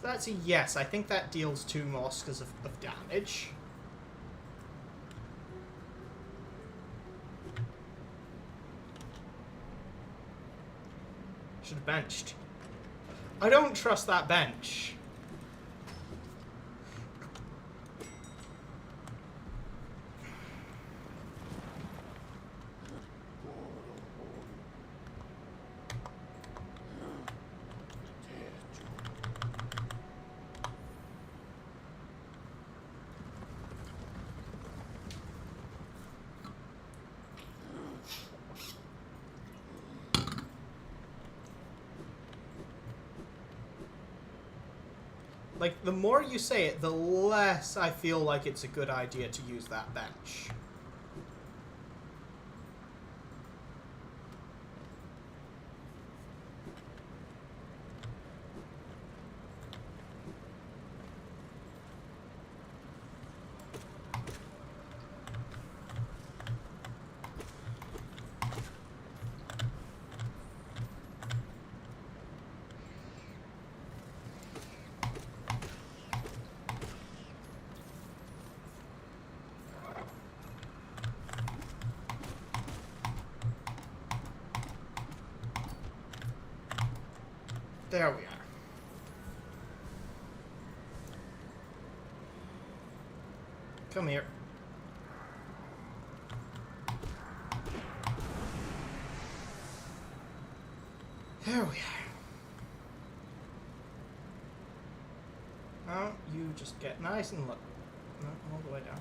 That's a yes. I think that deals 2 mosques of damage. Should have benched. I don't trust that bench. Like, the more you say it, the less I feel like it's a good idea to use that bench. There we are. Come here. There we are. Now you just get nice and low. No, all the way down.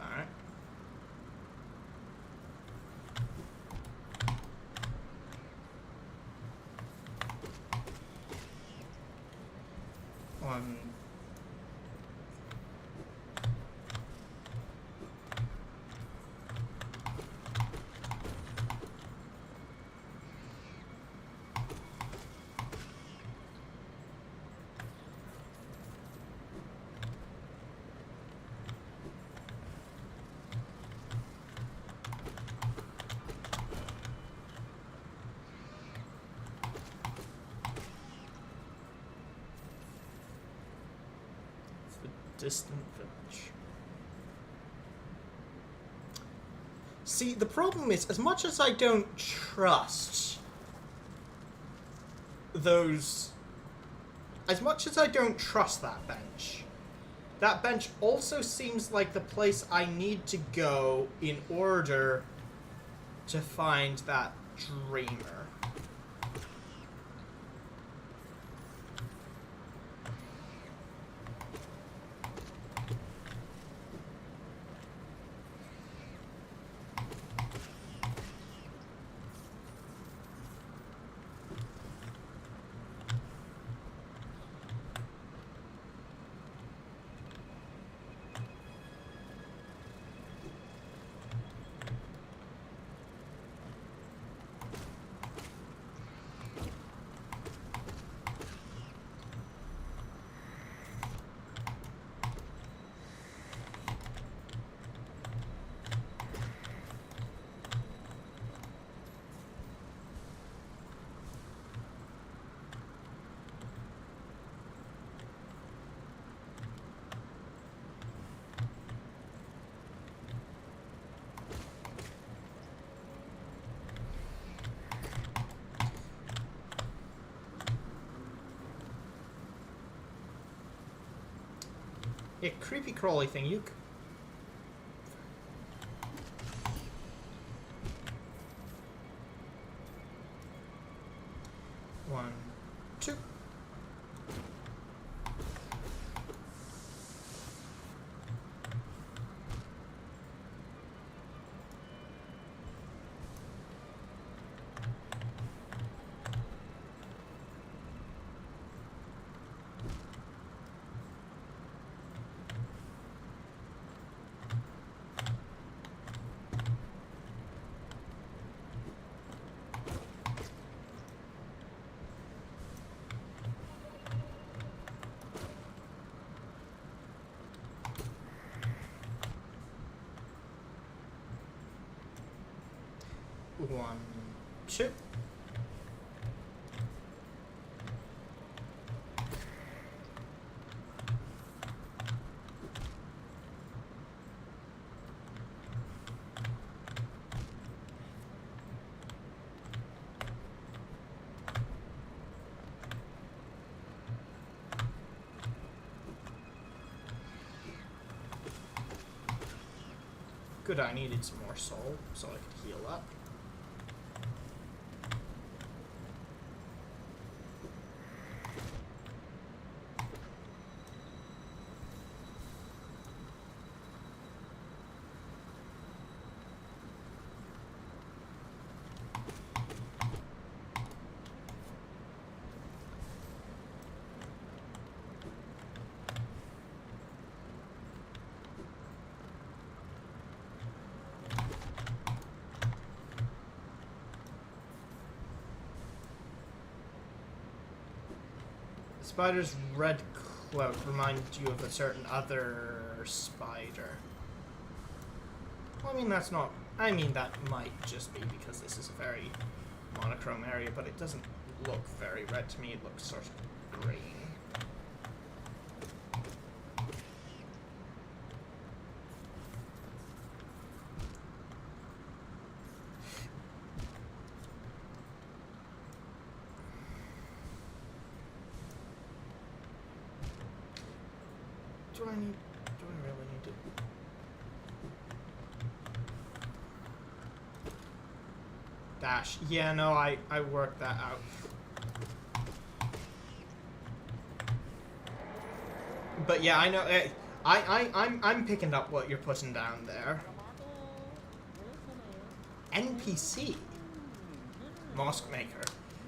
Alright. One. distant village. See, the problem is, as much as I don't trust those... As much as I don't trust that bench also seems like the place I need to go in order to find that dreamer. Yeah, creepy crawly thing, you... One, two. One, two. Good, I needed some more soul so I could heal up. Spider's red cloak reminds you of a certain other spider. Well, I mean, that's not... I mean, that might just be because this is a very monochrome area, but it doesn't look very red to me. It looks sort of green. Do I really need to... Dash. Yeah, no, I worked that out. But yeah, I know... I'm picking up what you're putting down there. NPC? Mask Maker.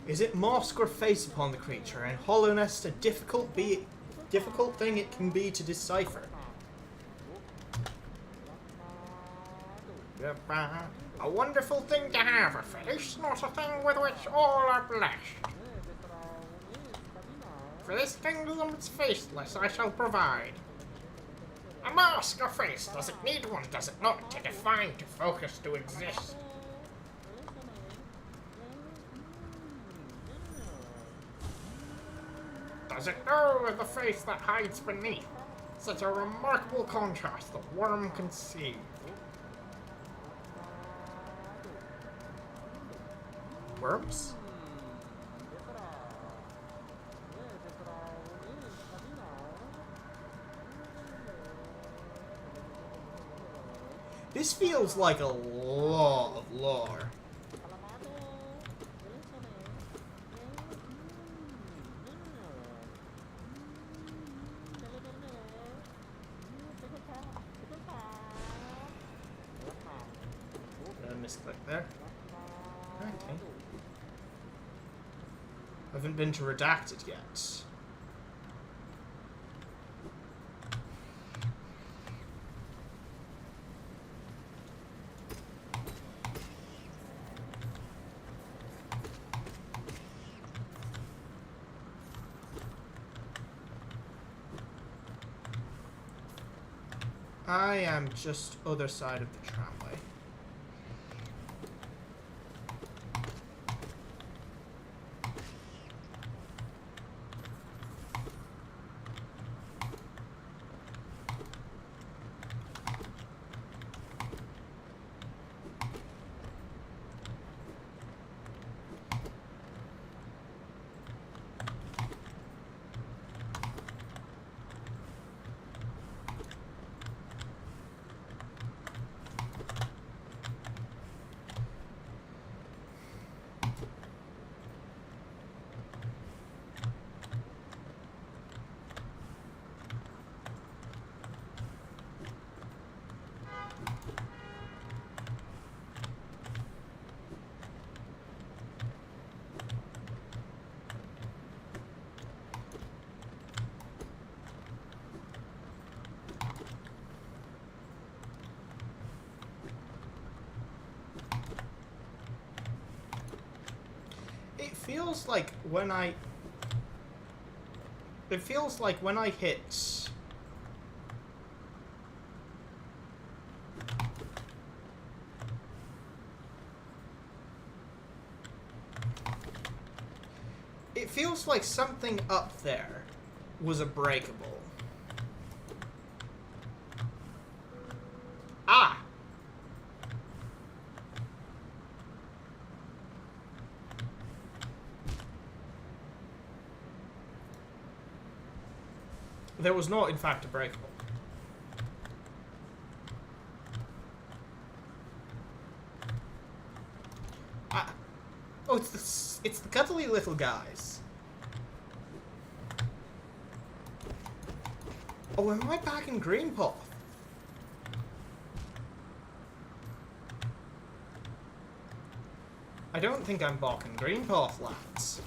Is it mask or face upon the creature, and hollowness a difficult thing it can be to decipher. A wonderful thing to have a face, not a thing with which all are blessed. For this kingdom's faceless I shall provide. A mask or face, does it need one, does it not, to define, to focus, to exist? Does it know the face that hides beneath? Such a remarkable contrast the worm can see. Worms? This feels like a lot of lore. Misclick there. Okay. I haven't been to Redacted yet. I am just other side of the tramway. It feels like when I hit it feels like something up there was a breakable. Ah! There was not, in fact, a breakable. Oh, it's the cuddly little guys. Oh, am I back in Greenpath? I don't think I'm back in Greenpath, lads.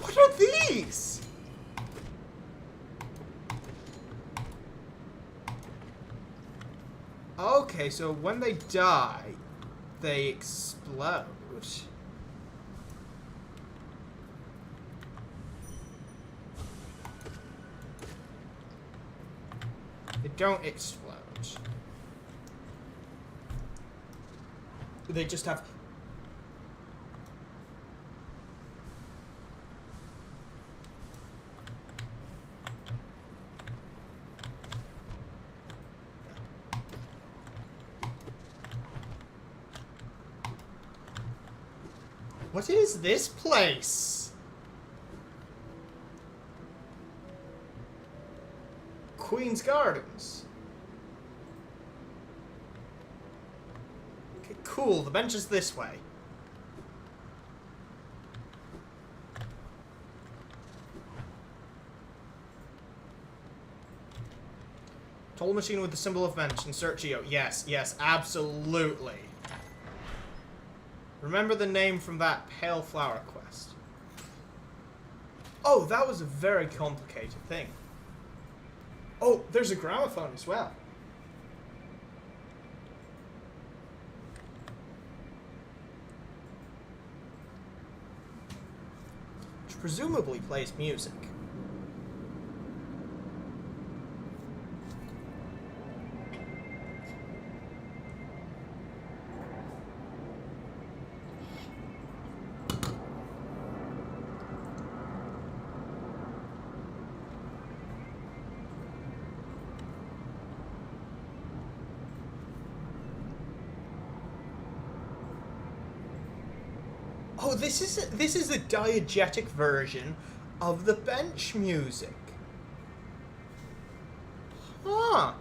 What are these? Okay, so when they die, they explode. They don't explode. They just have... What is this place? Queen's Gardens. Okay, cool. The bench is this way. Toll machine with the symbol of bench. Insert geo. Yes, yes, absolutely. Remember the name from that Pale Flower quest. Oh, that was a very complicated thing. Oh, there's a gramophone as well. Which presumably plays music. Oh, this is a diegetic version of the bench music. Huh.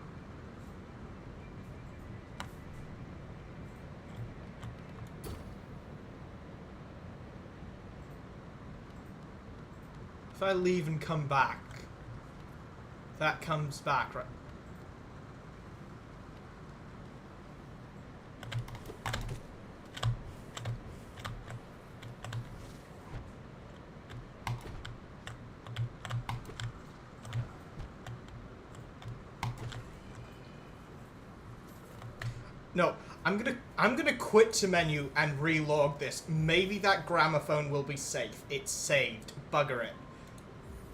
If I leave and come back, that comes back, right? No, I'm gonna quit to menu and relog this. Maybe that gramophone will be safe. It's saved. Bugger it.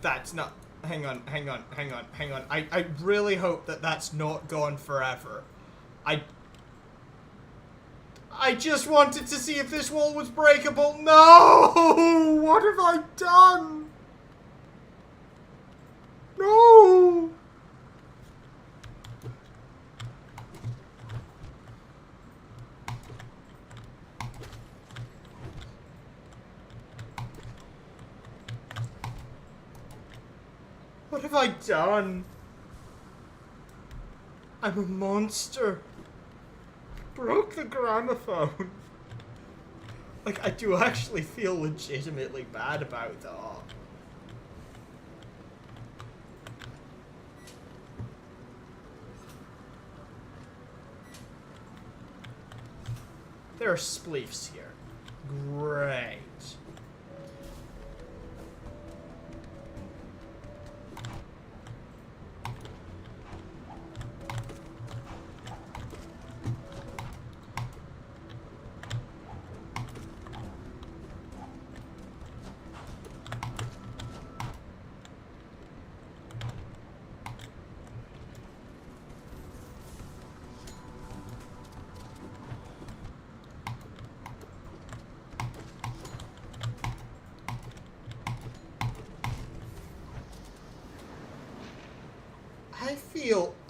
That's not. Hang on. I really hope that that's not gone forever. I just wanted to see if this wall was breakable. No! What have I done? No! What have I done? I'm a monster. Broke the gramophone. Like, I do actually feel legitimately bad about that. There are spleefs here. Great.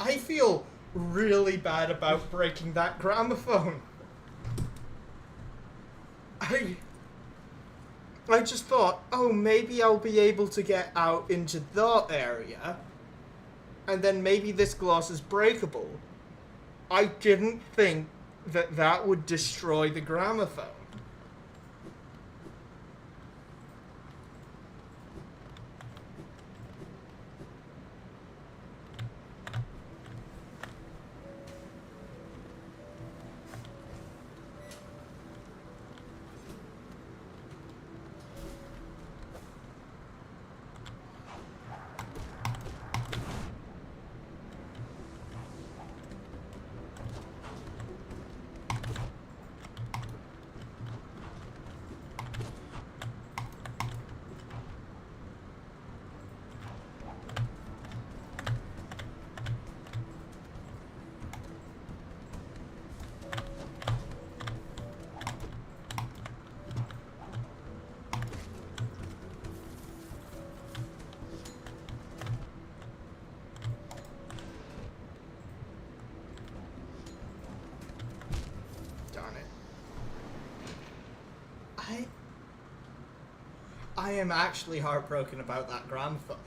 I feel really bad about breaking that gramophone. I just thought, oh, maybe I'll be able to get out into that area, and then maybe this glass is breakable. I didn't think that that would destroy the gramophone. I am actually heartbroken about that gramophone.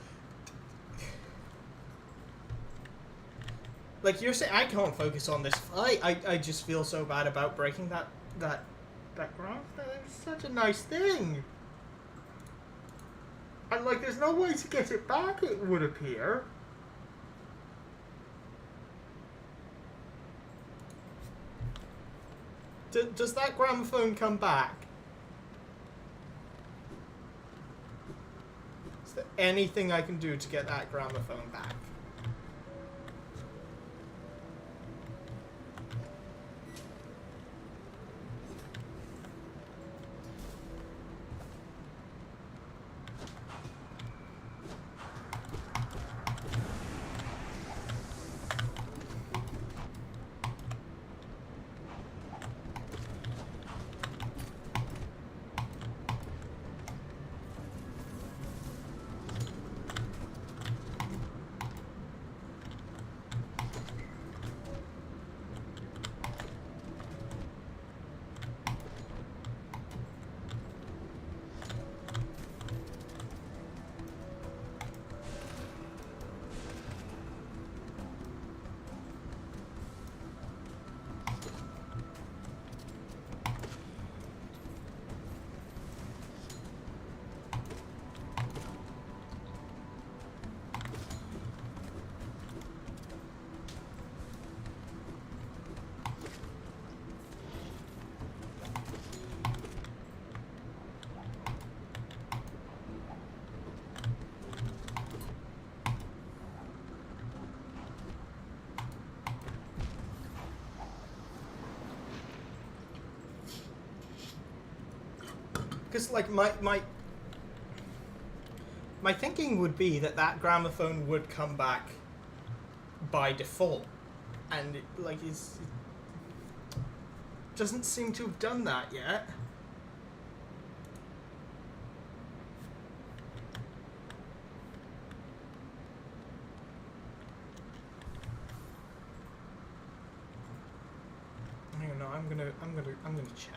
Like, you're saying, I can't focus on this fight. I just feel so bad about breaking that gramophone. It's such a nice thing. And, like, there's no way to get it back, it would appear. Does that gramophone come back? Is there anything I can do to get that gramophone back? Because, like, my thinking would be that that gramophone would come back by default. And, it doesn't seem to have done that yet. Hang on, no, I'm gonna check.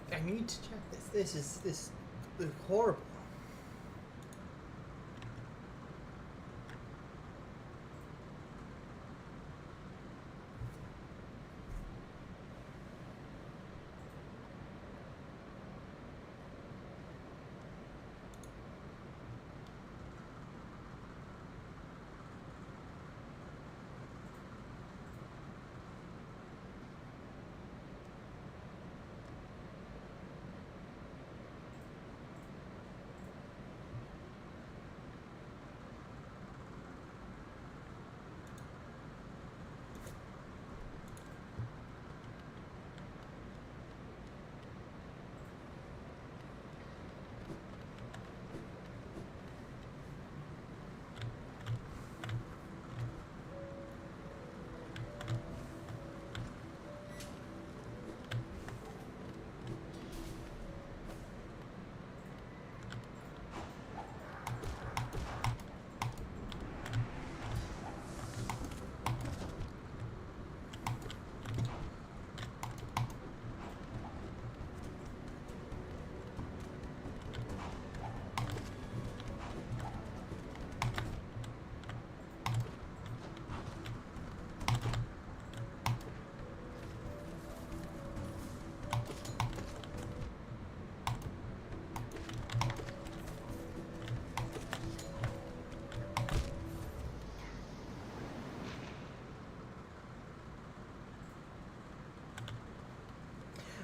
I need to check this. This is horrible.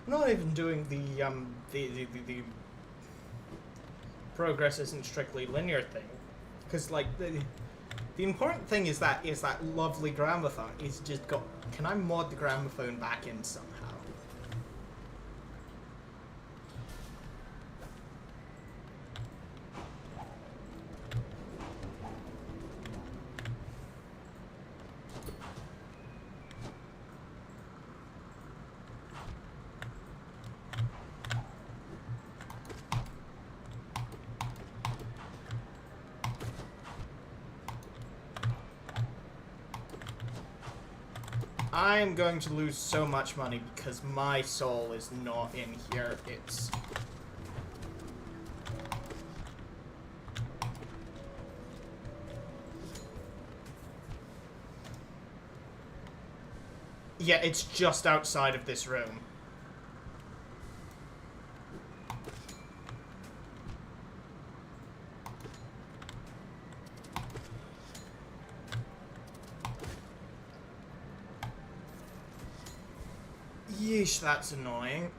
I'm not even doing the progress isn't strictly linear thing, because like the important thing is that lovely gramophone. Is just got. Can I mod the gramophone back in somehow? I'm going to lose so much money because my soul is not in here. It's... Yeah, it's just outside of this room. Yeesh, that's annoying.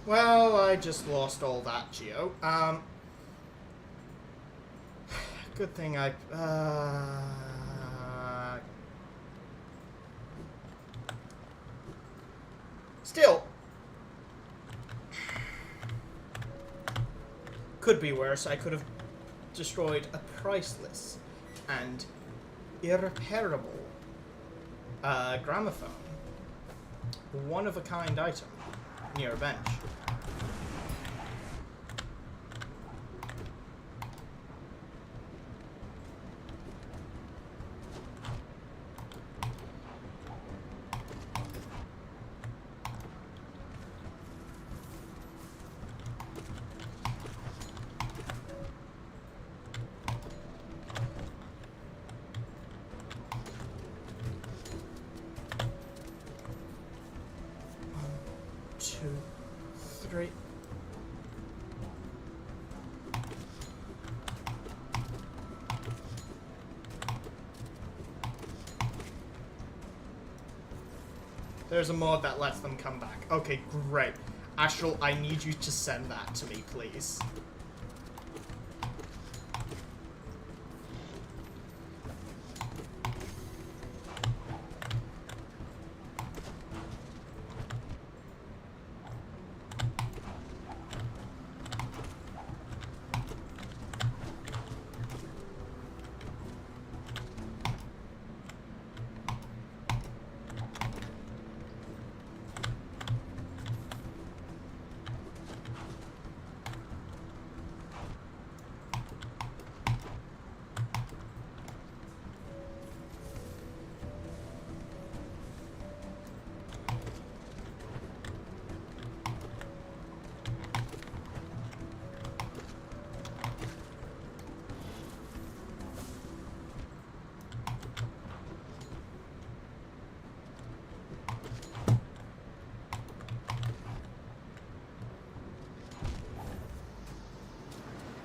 Well, I just lost all that geo. Good thing I... Still. Could be worse. I could have destroyed a priceless and irreparable gramophone. One-of-a-kind item near a bench. Three. There's a mod that lets them come back. Okay, great. Astral, I need you to send that to me, please.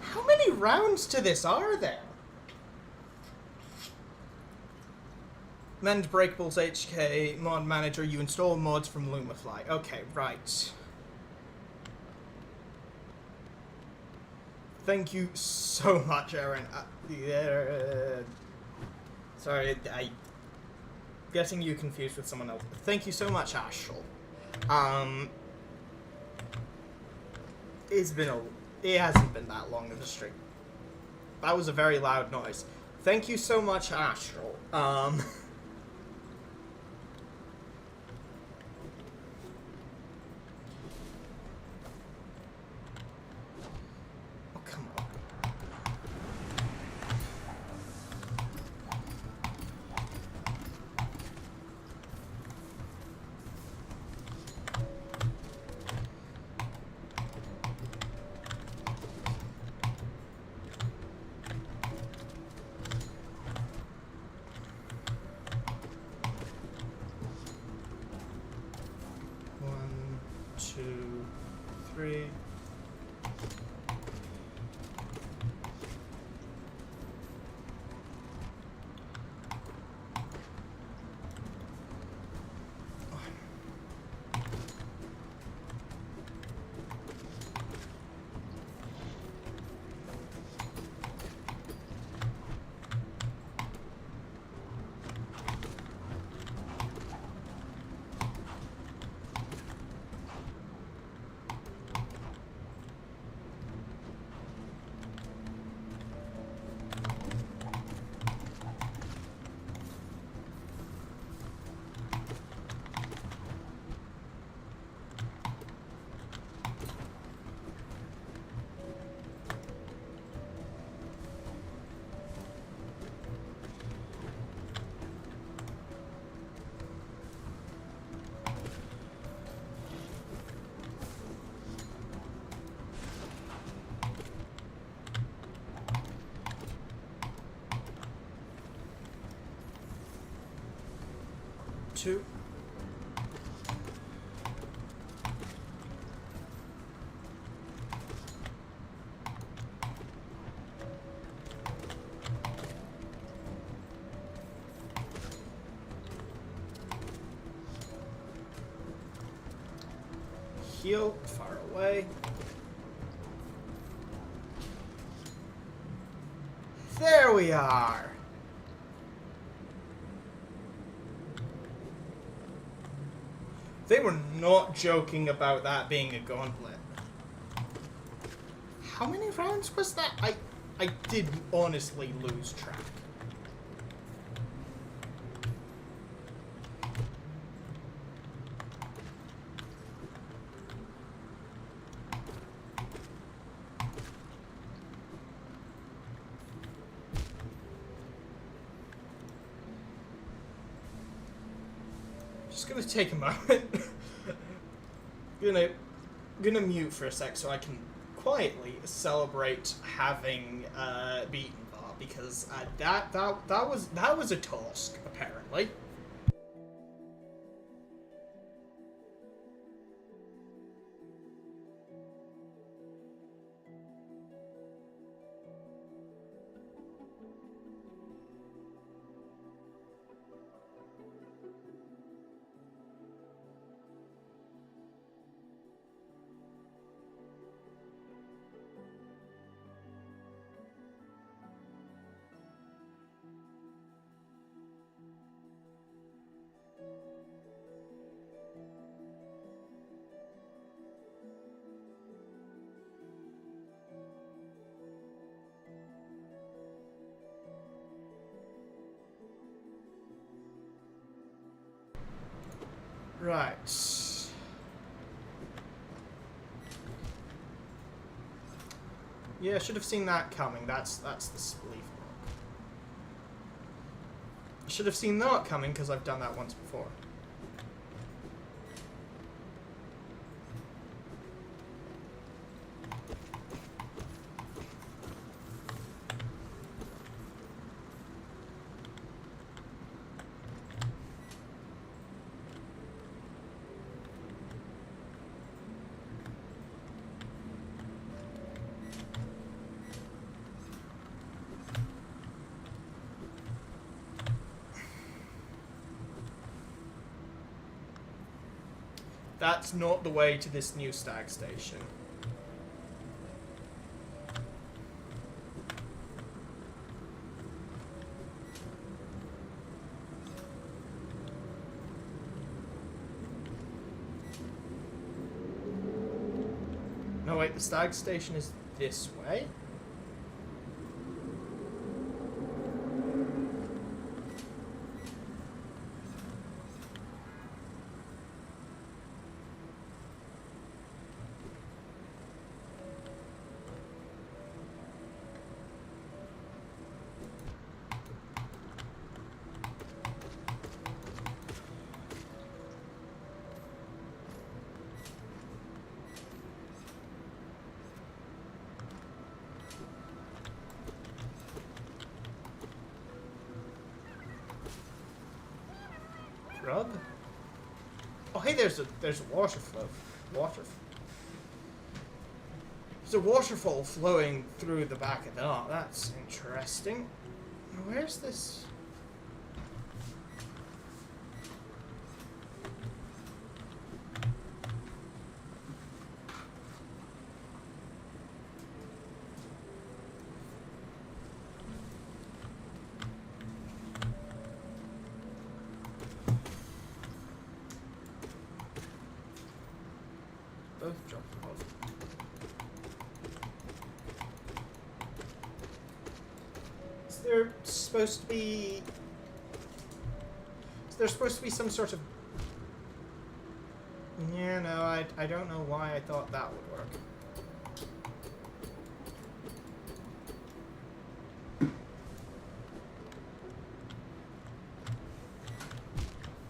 How many rounds to this are there? Mend Breakables HK mod manager. You install mods from Lumafly. Okay, right. Thank you so much, Aaron. Sorry, I getting you confused with someone else. Thank you so much, Astral. It hasn't been that long of a stream. That was a very loud noise. Thank you so much, Astral. to. Heal, far away. There we are. They were not joking about that being a gauntlet. How many rounds was that? I did honestly lose track. Just gonna take a moment. gonna mute for a sec so I can quietly celebrate having beaten VOD, because that was a task apparently. Right. Yeah, I should have seen that coming. That's the spleef block. I should have seen that coming because I've done that once before. That's not the way to this new stag station. No, wait, the stag station is this way? Rub? Oh, hey, there's a waterfall. There's a waterfall flowing through the back of that. Oh, that's interesting. Where's this? Both drop off. Is there supposed to be some sort of... Yeah, no, I don't know why I thought that would work.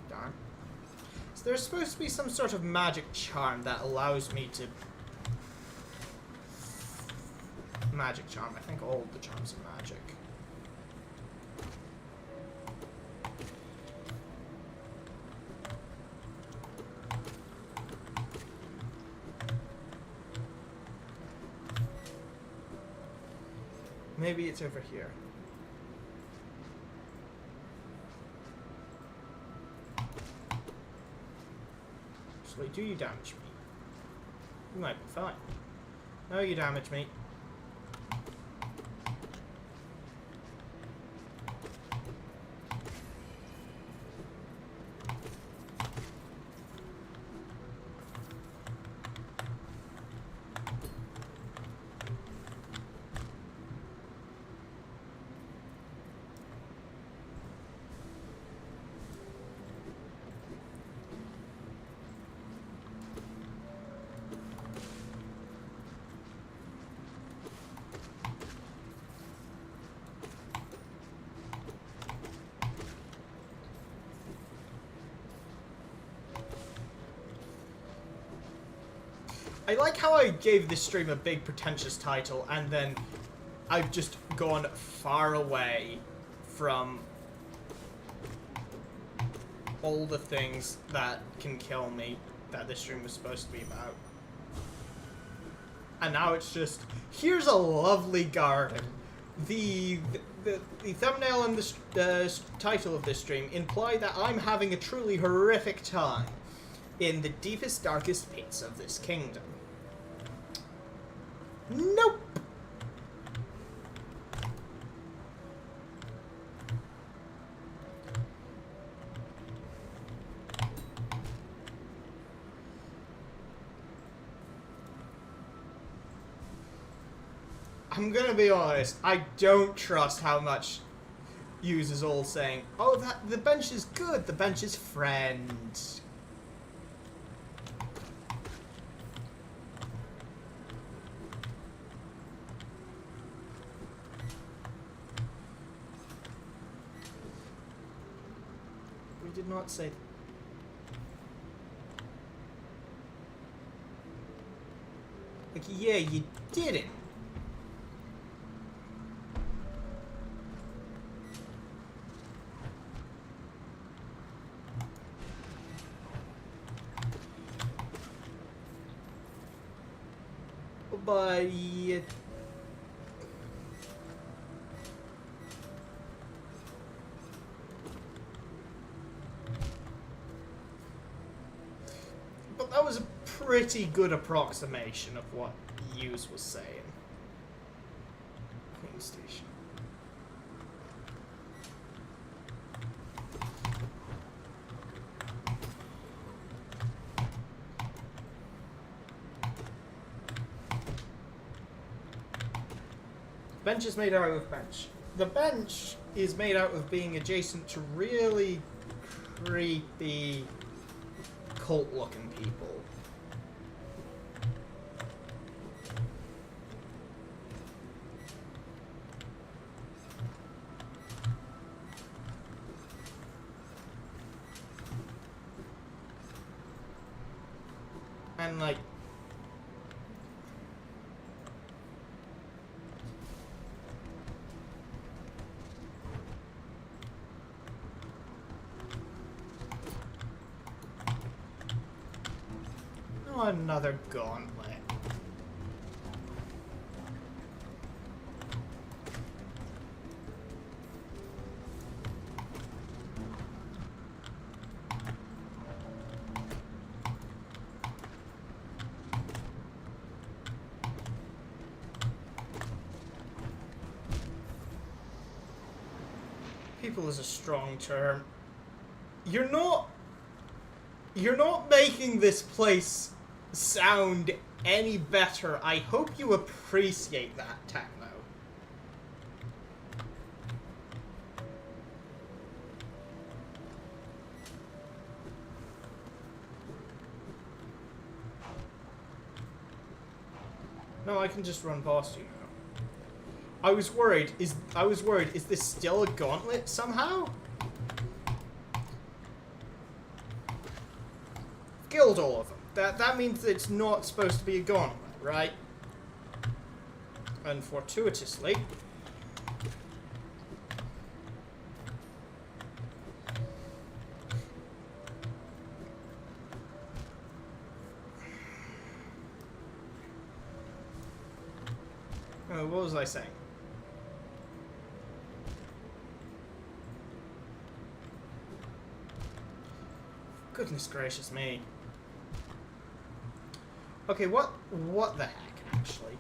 Darn. So there's supposed to be some sort of magic charm that allows me to... Magic charm. I think all of the charms are magic. Maybe it's over here. Actually, do you damage me? You might be fine. No, you damage me. I like how I gave this stream a big pretentious title and then I've just gone far away from all the things that can kill me that this stream was supposed to be about. And now it's just, here's a lovely garden. The thumbnail and the title of this stream imply that I'm having a truly horrific time in the deepest, darkest pits of this kingdom. Nope. I'm gonna be honest, I don't trust how much users all saying, oh, the bench is good, the bench is friend. We did not say... Like, yeah, you didn't. But yeah. But that was a pretty good approximation of what Hughes was saying. Queen Station. Bench is made out of bench. The bench is made out of being adjacent to really creepy, cult-looking people. And like... Another gauntlet. People is a strong term. You're not making this place sound any better. I hope you appreciate that, Techno. No, I can just run past you now. I was worried, is this still a gauntlet somehow? Killed all of them. That means it's not supposed to be a gauntlet, right? Unfortuitously. What was I saying? Goodness gracious me. Okay, what the heck, actually?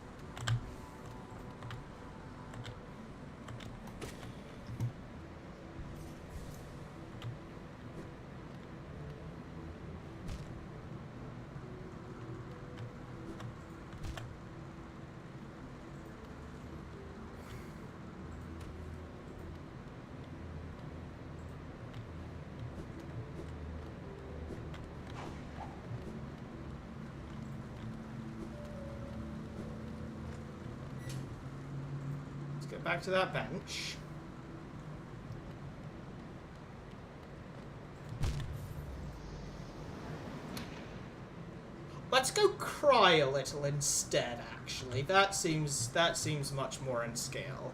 Get back to that bench. Let's go cry a little instead, actually. That seems much more in scale.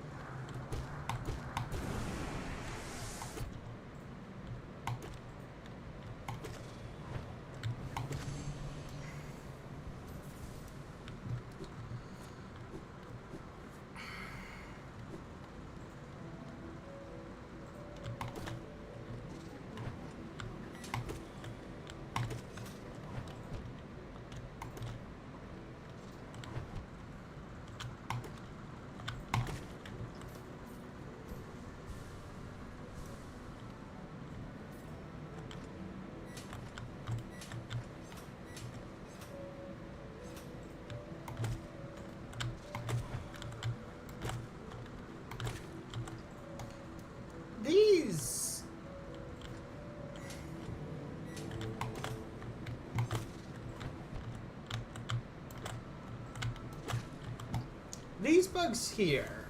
These bugs here,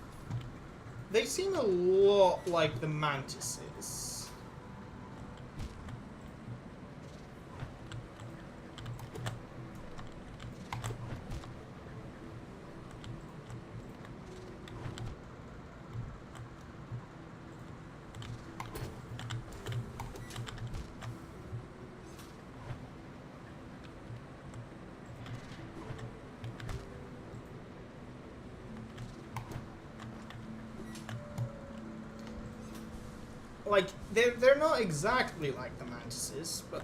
they seem a lot like the mantises. Like, they're not exactly like the mantises, but...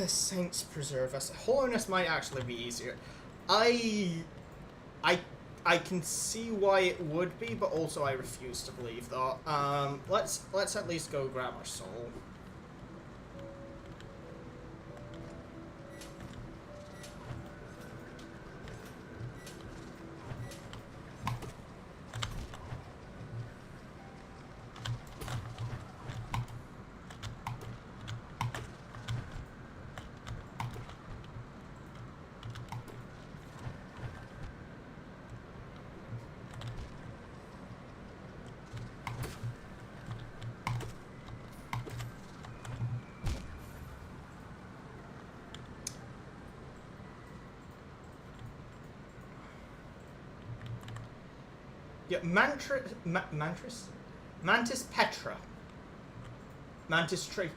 Saints preserve us. Holiness might actually be easier. I can see why it would be, but also I refuse to believe that. Let's at least go grab our soul. Yeah, Mantis Petra. Mantis tree.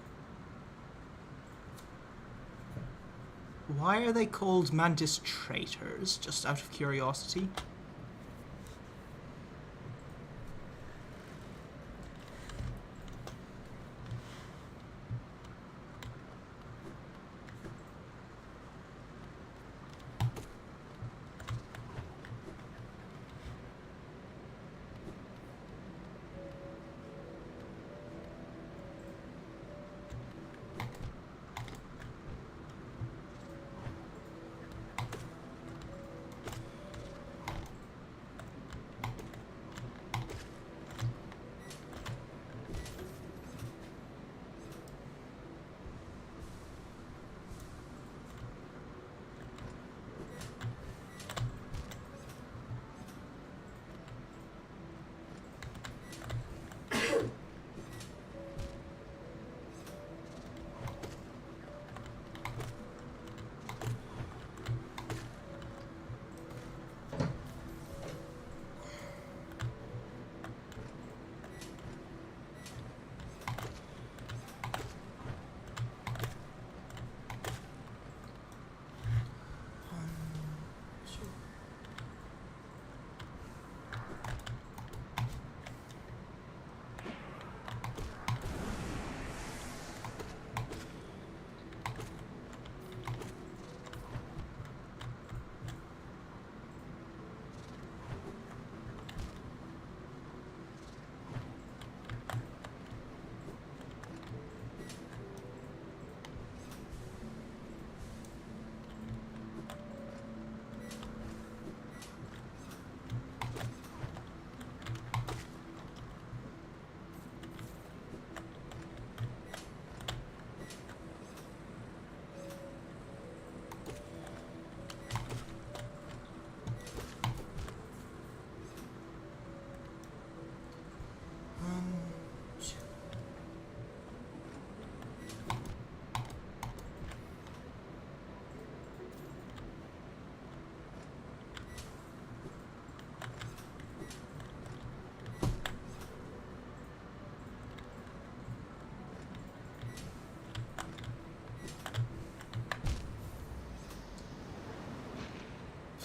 Why are they called Mantis traitors? Just out of curiosity.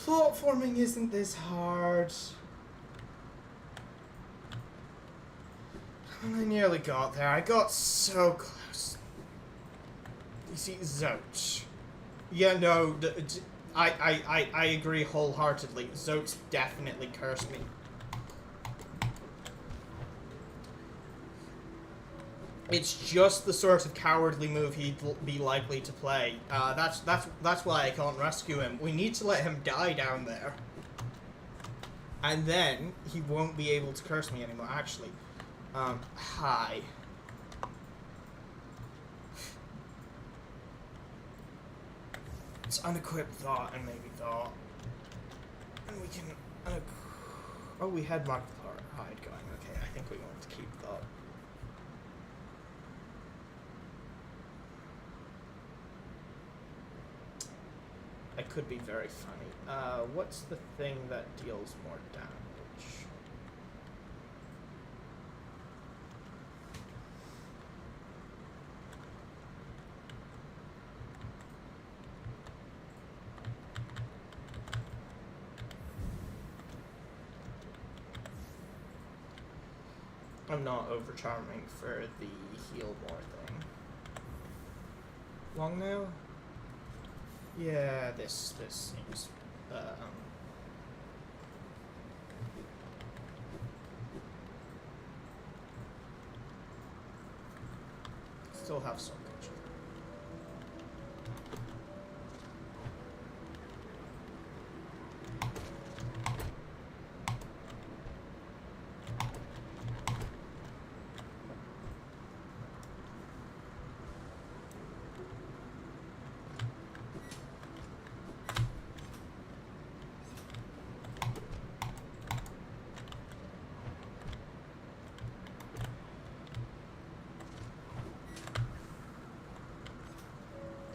Platforming isn't this hard. I nearly got there. I got so close. You see, Zoach. Yeah, no, I agree wholeheartedly. Zoach definitely cursed me. It's just the sort of cowardly move he'd be likely to play. That's why I can't rescue him. We need to let him die down there. And then he won't be able to curse me anymore, actually. Hi. It's unequipped thought and maybe thought. And we can... oh, we had Mark Hyde going. Okay, I think we want to keep thought. That could be very funny. What's the thing that deals more damage? I'm not over charming for the heal more thing. Long nail? Yeah, this seems still have some control.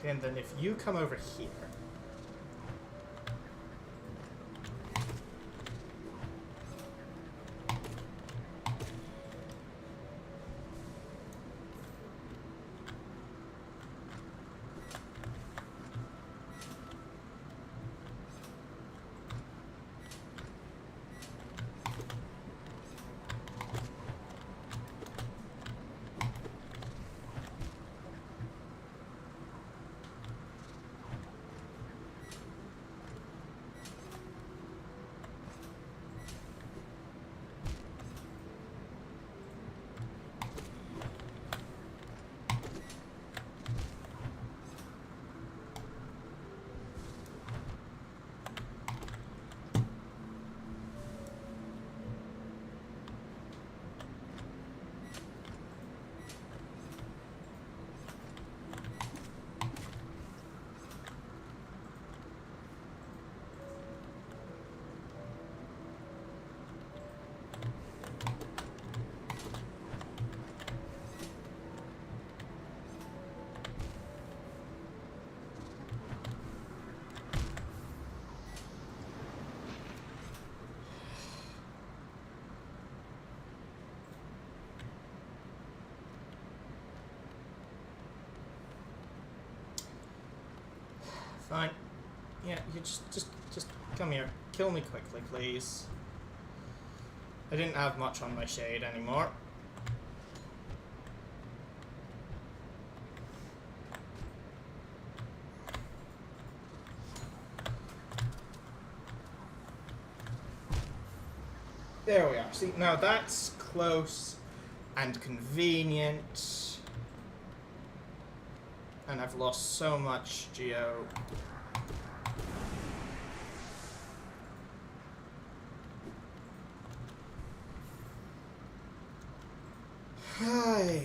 And then if you come over here... Fine. Yeah, you just come here. Kill me quickly, please. I didn't have much on my shade anymore. There we are. See, now that's close and convenient. And I've lost so much geo. Hi.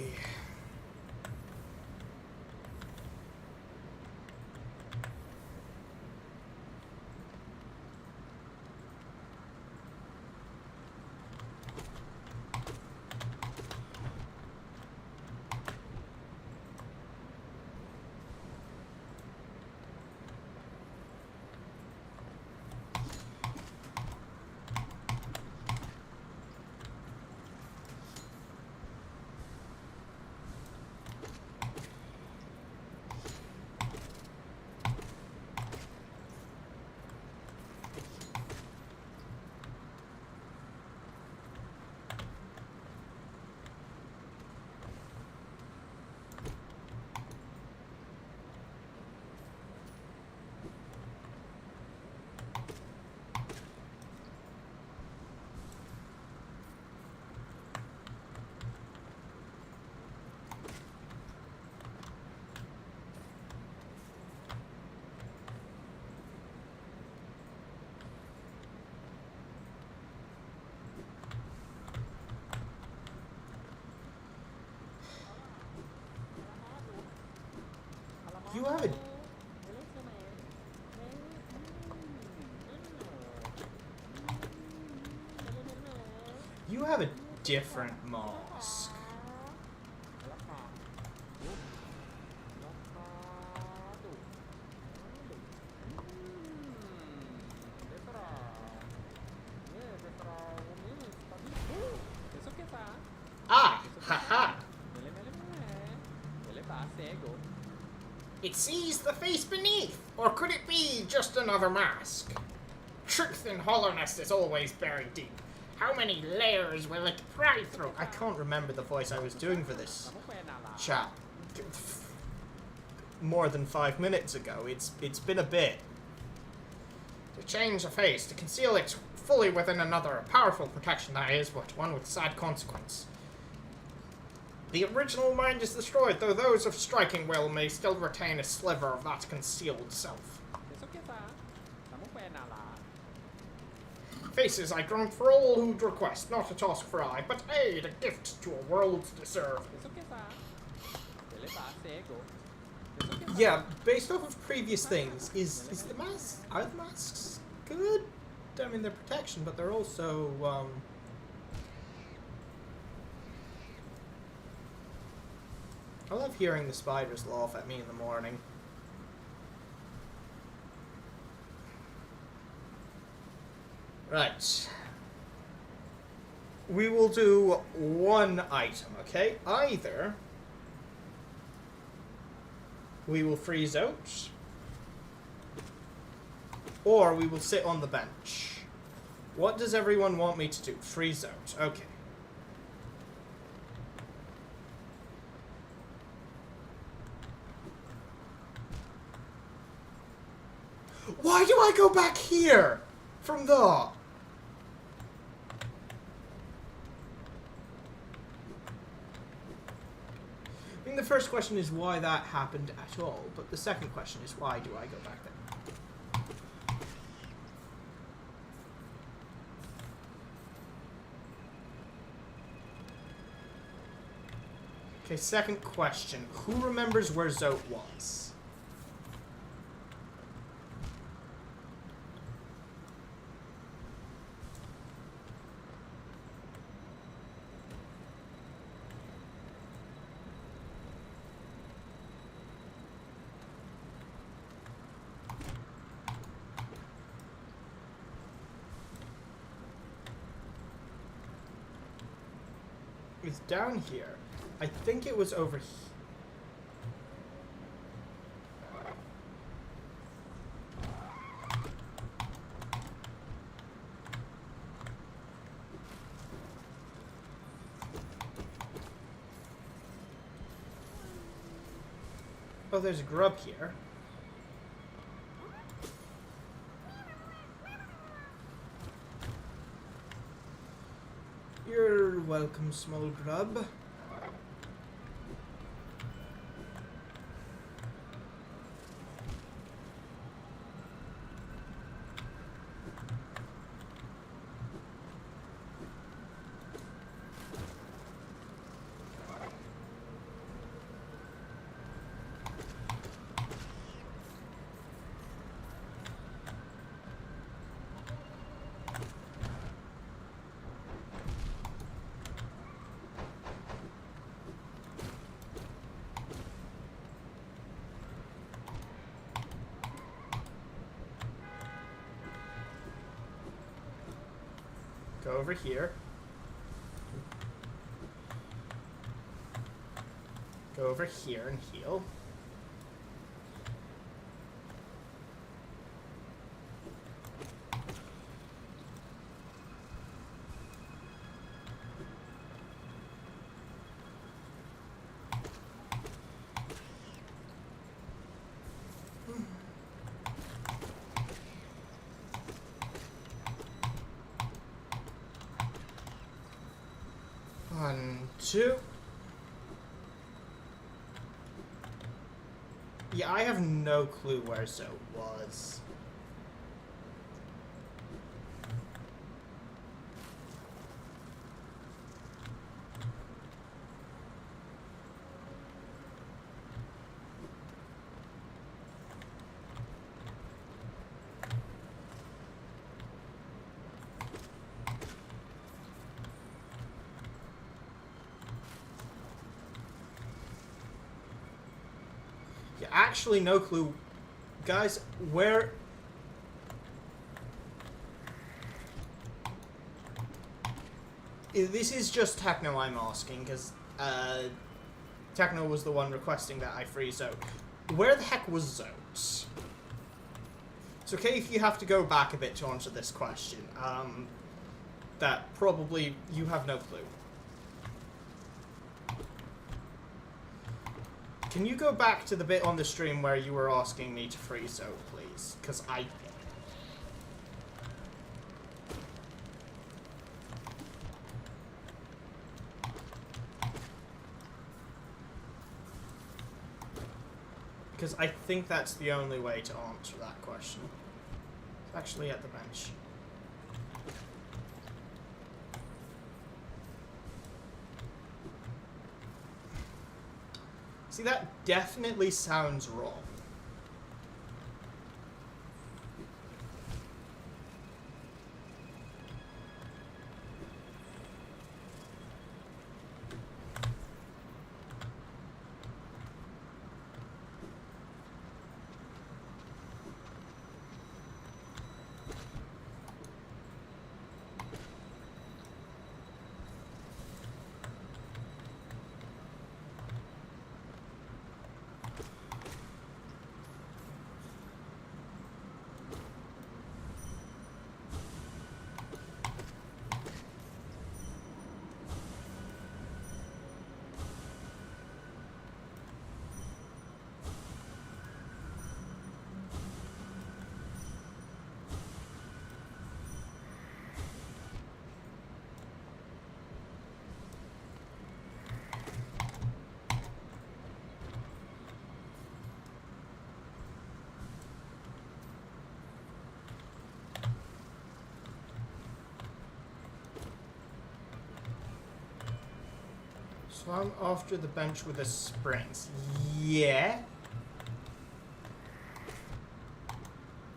You have a... You have a different mask. Ah! Haha! It sees the face beneath! Or could it be just another mask? Truth in hollowness is always buried deep. How many layers will it pry through? I can't remember the voice I was doing for this chap. More than 5 minutes ago. It's been a bit. To change a face, to conceal it fully within another, a powerful protection that is, but one with sad consequence. The original mind is destroyed, though those of striking will may still retain a sliver of that concealed self. Faces I grant for all who'd request, not a task for I, but aid, a gift to a world deserved. Yeah, based off of previous things, is the mask, are the masks good? I mean, they're protection, but they're also, I love hearing the spiders laugh at me in the morning. Right. We will do one item, okay? Either we will freeze out, or we will sit on the bench. What does everyone want me to do? Freeze out. Okay. Why do I go back here from the... I mean, the first question is why that happened at all, but the second question is why do I go back there? Okay, second question. Who remembers where Zote was? It's down here. I think it was over here. Oh, there's a grub here. You're welcome, small grub. Go over here. Go over here and heal. One, two. Yeah, I have no clue where Zote was. actually no clue. Guys, where... This is just Techno I'm asking, because Techno was the one requesting that I free Zote. Where the heck was Zote? It's okay if you have to go back a bit to answer this question. That probably you have no clue. Can you go back to the bit on the stream where you were asking me to free Zote, please? Because I... Because I think that's the only way to answer that question. It's actually at the bench. See, that definitely sounds wrong. So I'm after the bench with the springs. Yeah.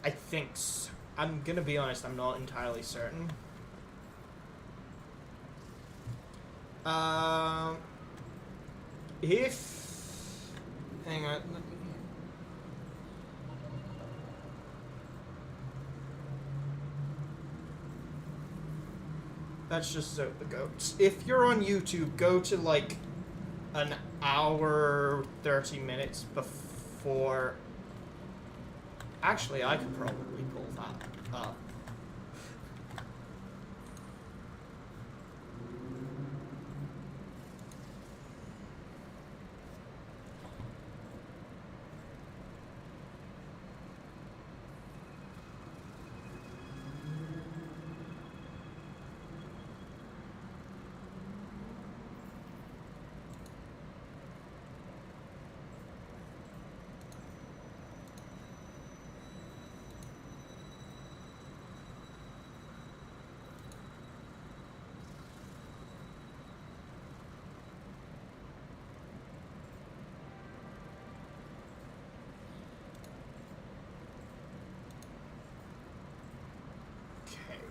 I think so. I'm gonna be honest, I'm not entirely certain. If... Hang on. That's just Zote the Goat. If you're on YouTube, go to like an hour, 30 minutes before... Actually, I could probably pull that up.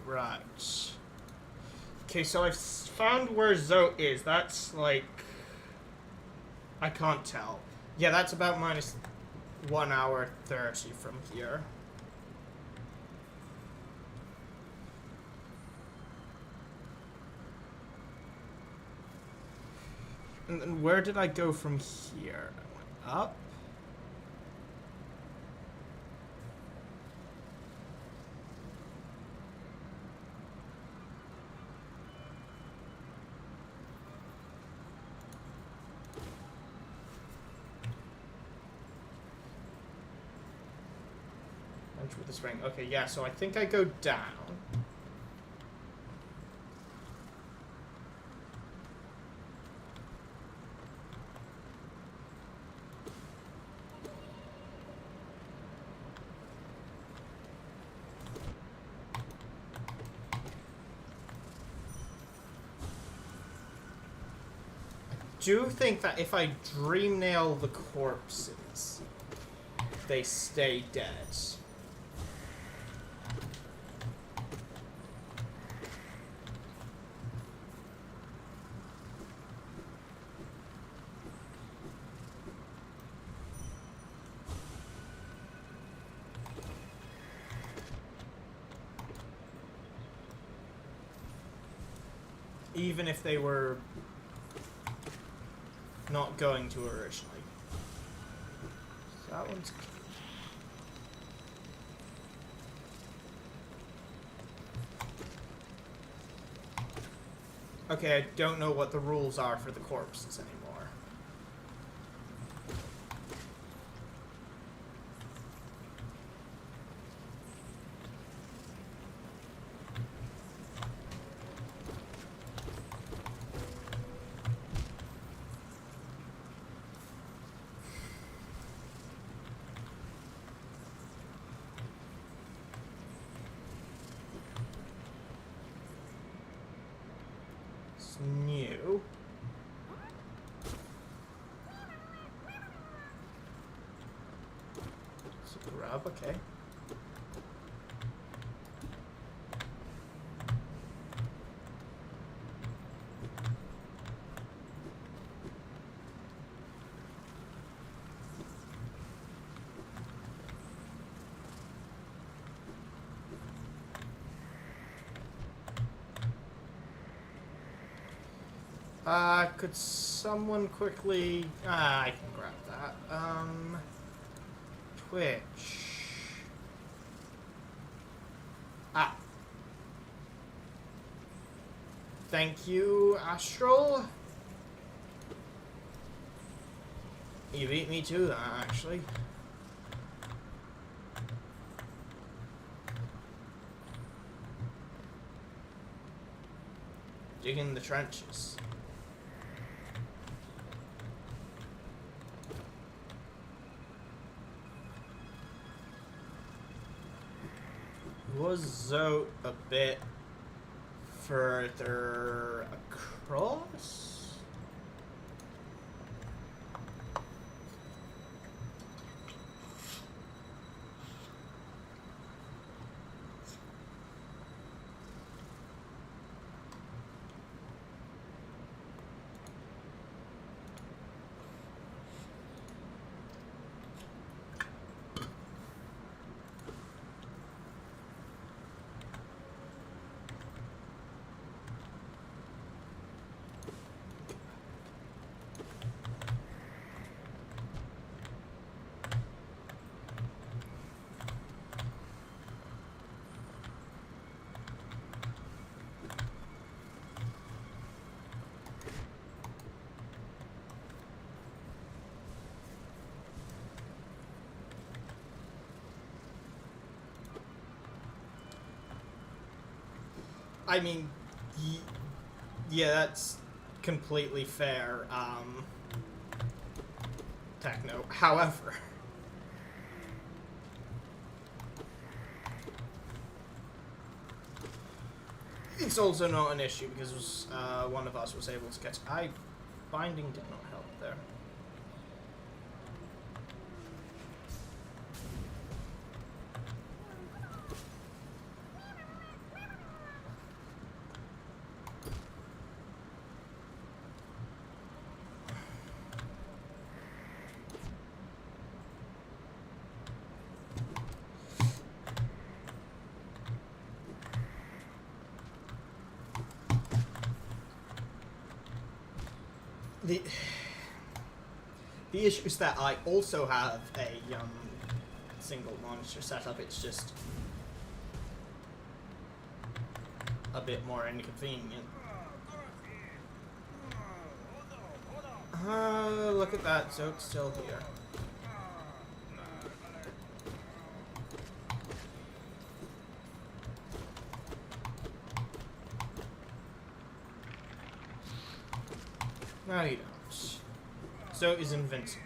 Right. Okay, so I've found where Zote is. That's like... I can't tell. Yeah, that's about minus 1 hour 30 from here. And then where did I go from here? I went up? With this ring. Okay, yeah, so I think I go down. I do think that if I dream nail the corpses, they stay dead. even if they were not going to originally. So that one's... Okay, I don't know what the rules are for the corpses anymore. New. It's a grub, okay. Could someone quickly... I can grab that. Twitch. Ah. Thank you, Astral. You beat me to that, actually. Digging the trenches. Was Zoe a bit further across? I mean, yeah, that's completely fair, Techno. However, it's also not an issue because one of us was able to get... Binding did not help there. The issue is that I also have a single monitor setup. It's just a bit more inconvenient. Look at that. So it's still here. No, you don't. So he's invincible.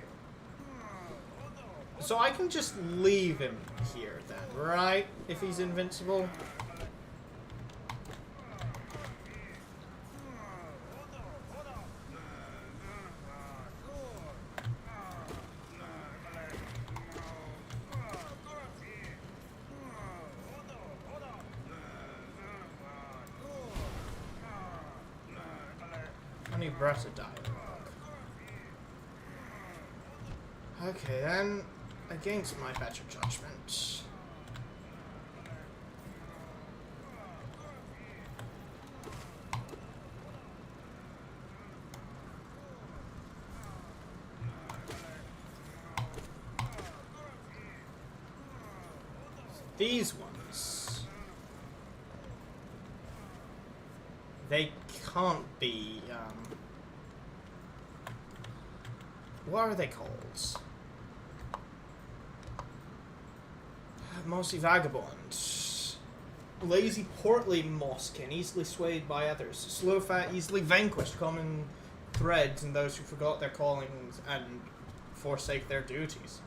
So I can just leave him here then, right? If he's invincible. I need breath of dialogue. Okay, then, against my better judgment. these ones, they can't be, what are they called? Mostly vagabond. Lazy, portly mosskin, easily swayed by others. Slow, fat, easily vanquished. Common threads in those who forgot their callings and forsake their duties.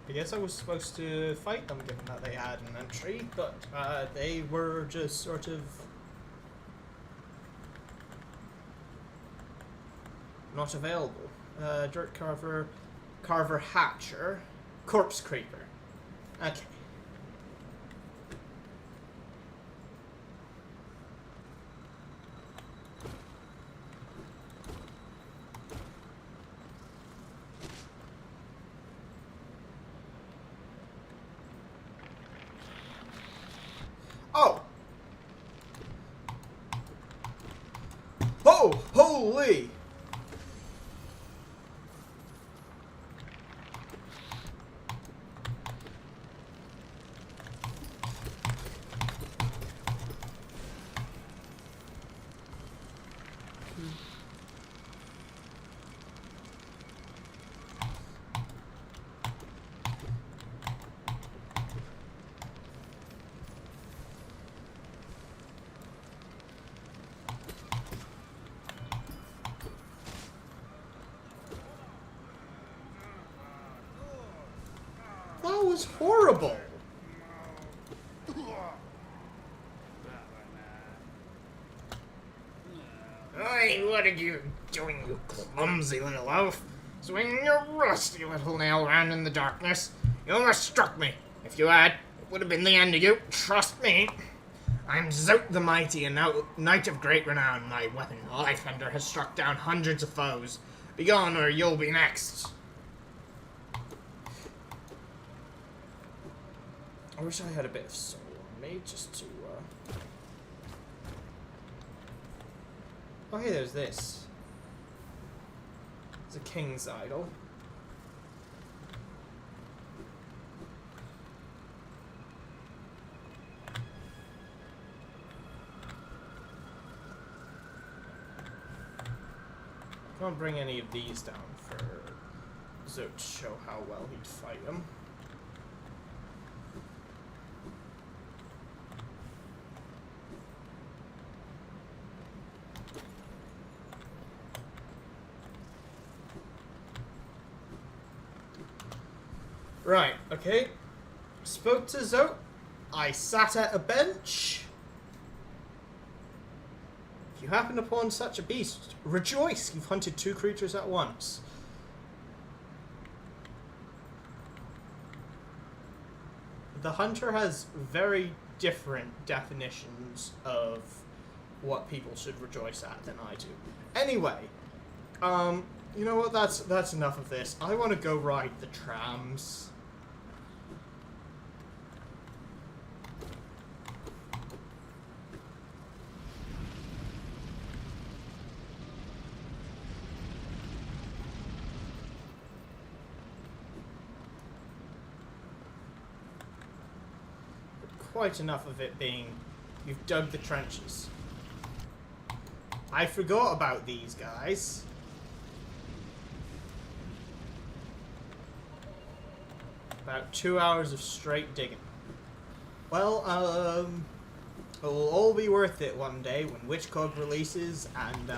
I guess I was supposed to fight them, given that they had an entry, but they were just sort of not available. Dirt Carver, Carver Hatcher, Corpse Creeper. Okay. Oh! Oh! Holy! That was horrible. Hey, what are you doing, you clumsy little elf? Swinging your rusty little nail around in the darkness. You almost struck me. If you had, it would have been the end of you. Trust me. I'm Zout the Mighty, a knight of great renown. My weapon, Life Thunder, has struck down hundreds of foes. Begone, or you'll be next. I wish I had a bit of soul on me, just to, Oh, hey, there's this. It's a king's idol. Can't bring any of these down for Zoot to show how well he'd fight him. Right, okay. Spoke to Zoot. I sat at a bench. If you happen upon such a beast, rejoice! You've hunted two creatures at once. The hunter has very different definitions of what people should rejoice at than I do. Anyway, you know what? That's enough of this. I want to go ride the trams. Quite enough of it being, you've dug the trenches. I forgot about these guys. About 2 hours of straight digging. Well, it'll all be worth it one day when Witchcog releases, and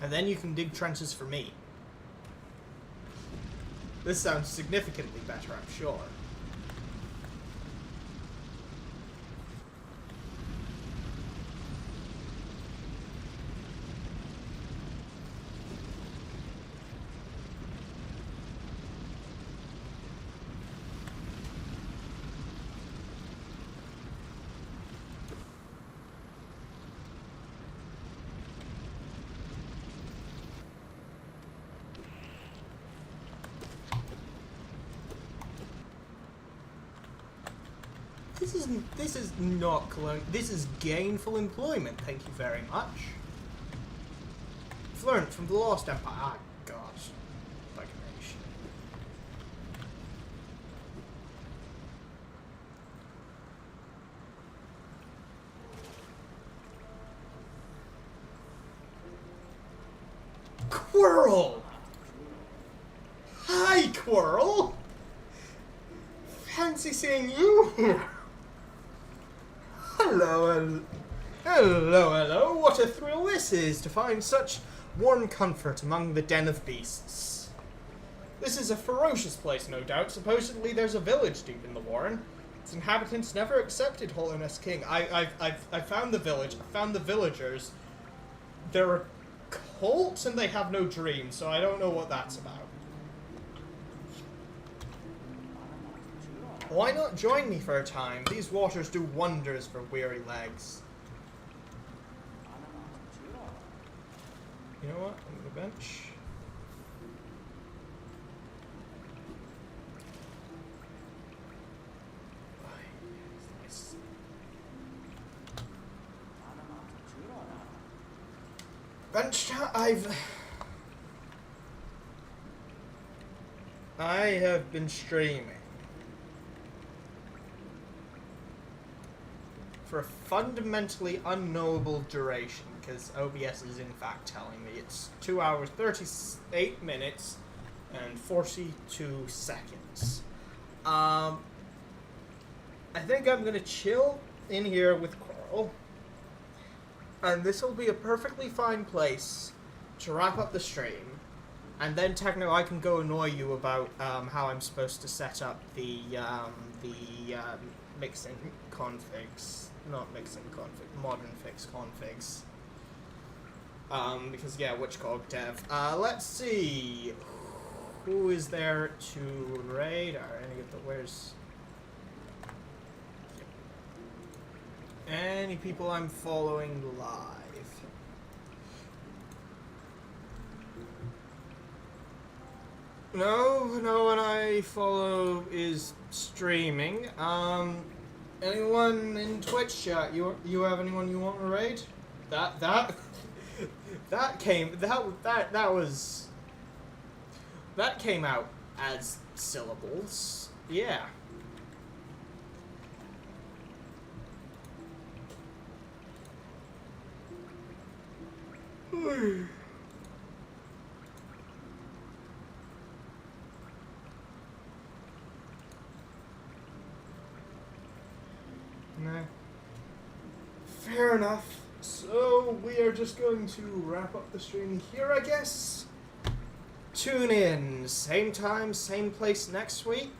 then you can dig trenches for me. This sounds significantly better, I'm sure. This is not colonial. This is gainful employment. Thank you very much. we've learned from the Lost Empire. Ah, gosh. Like a nation. Quirrell! Hi, Quirrell! Fancy seeing you here. Hello. What a thrill this is to find such warm comfort among the den of beasts. This is a ferocious place, no doubt. Supposedly there's a village deep in the warren. Its inhabitants never accepted Holiness King. I found the village. I found the villagers. They're a cult and they have no dreams, so I don't know what that's about. Why not join me for a time? These waters do wonders for weary legs. You know what? I'm gonna bench. Bench. I have been streaming for a fundamentally unknowable duration, because OBS is in fact telling me it's 2 hours, 38 minutes, and 42 seconds. I think I'm gonna chill in here with Quirrell, and this will be a perfectly fine place to wrap up the stream, and then Techno, I can go annoy you about how I'm supposed to set up the mixing configs. Not mixing config, modern fix configs. Because yeah, Witchcog dev. Let's see. Who is there to raid? Where's any people I'm following live? No one I follow is streaming. Anyone in Twitch chat? You have anyone you want to raid? That came out as syllables. Yeah. Nah. Fair enough. So we are just going to wrap up the stream here, I guess. Tune in, same time, same place next week.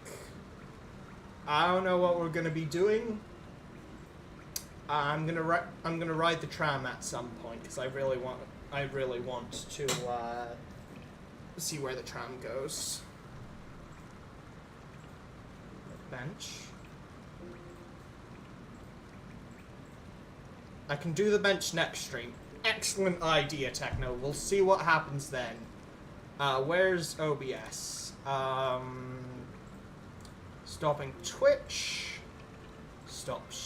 I don't know what we're gonna be doing. I'm gonna ride the tram at some point because I really want to see where the tram goes. Bench. I can do the bench next stream. Excellent idea, Techno. We'll see what happens then. Where's OBS? Stopping Twitch. Stop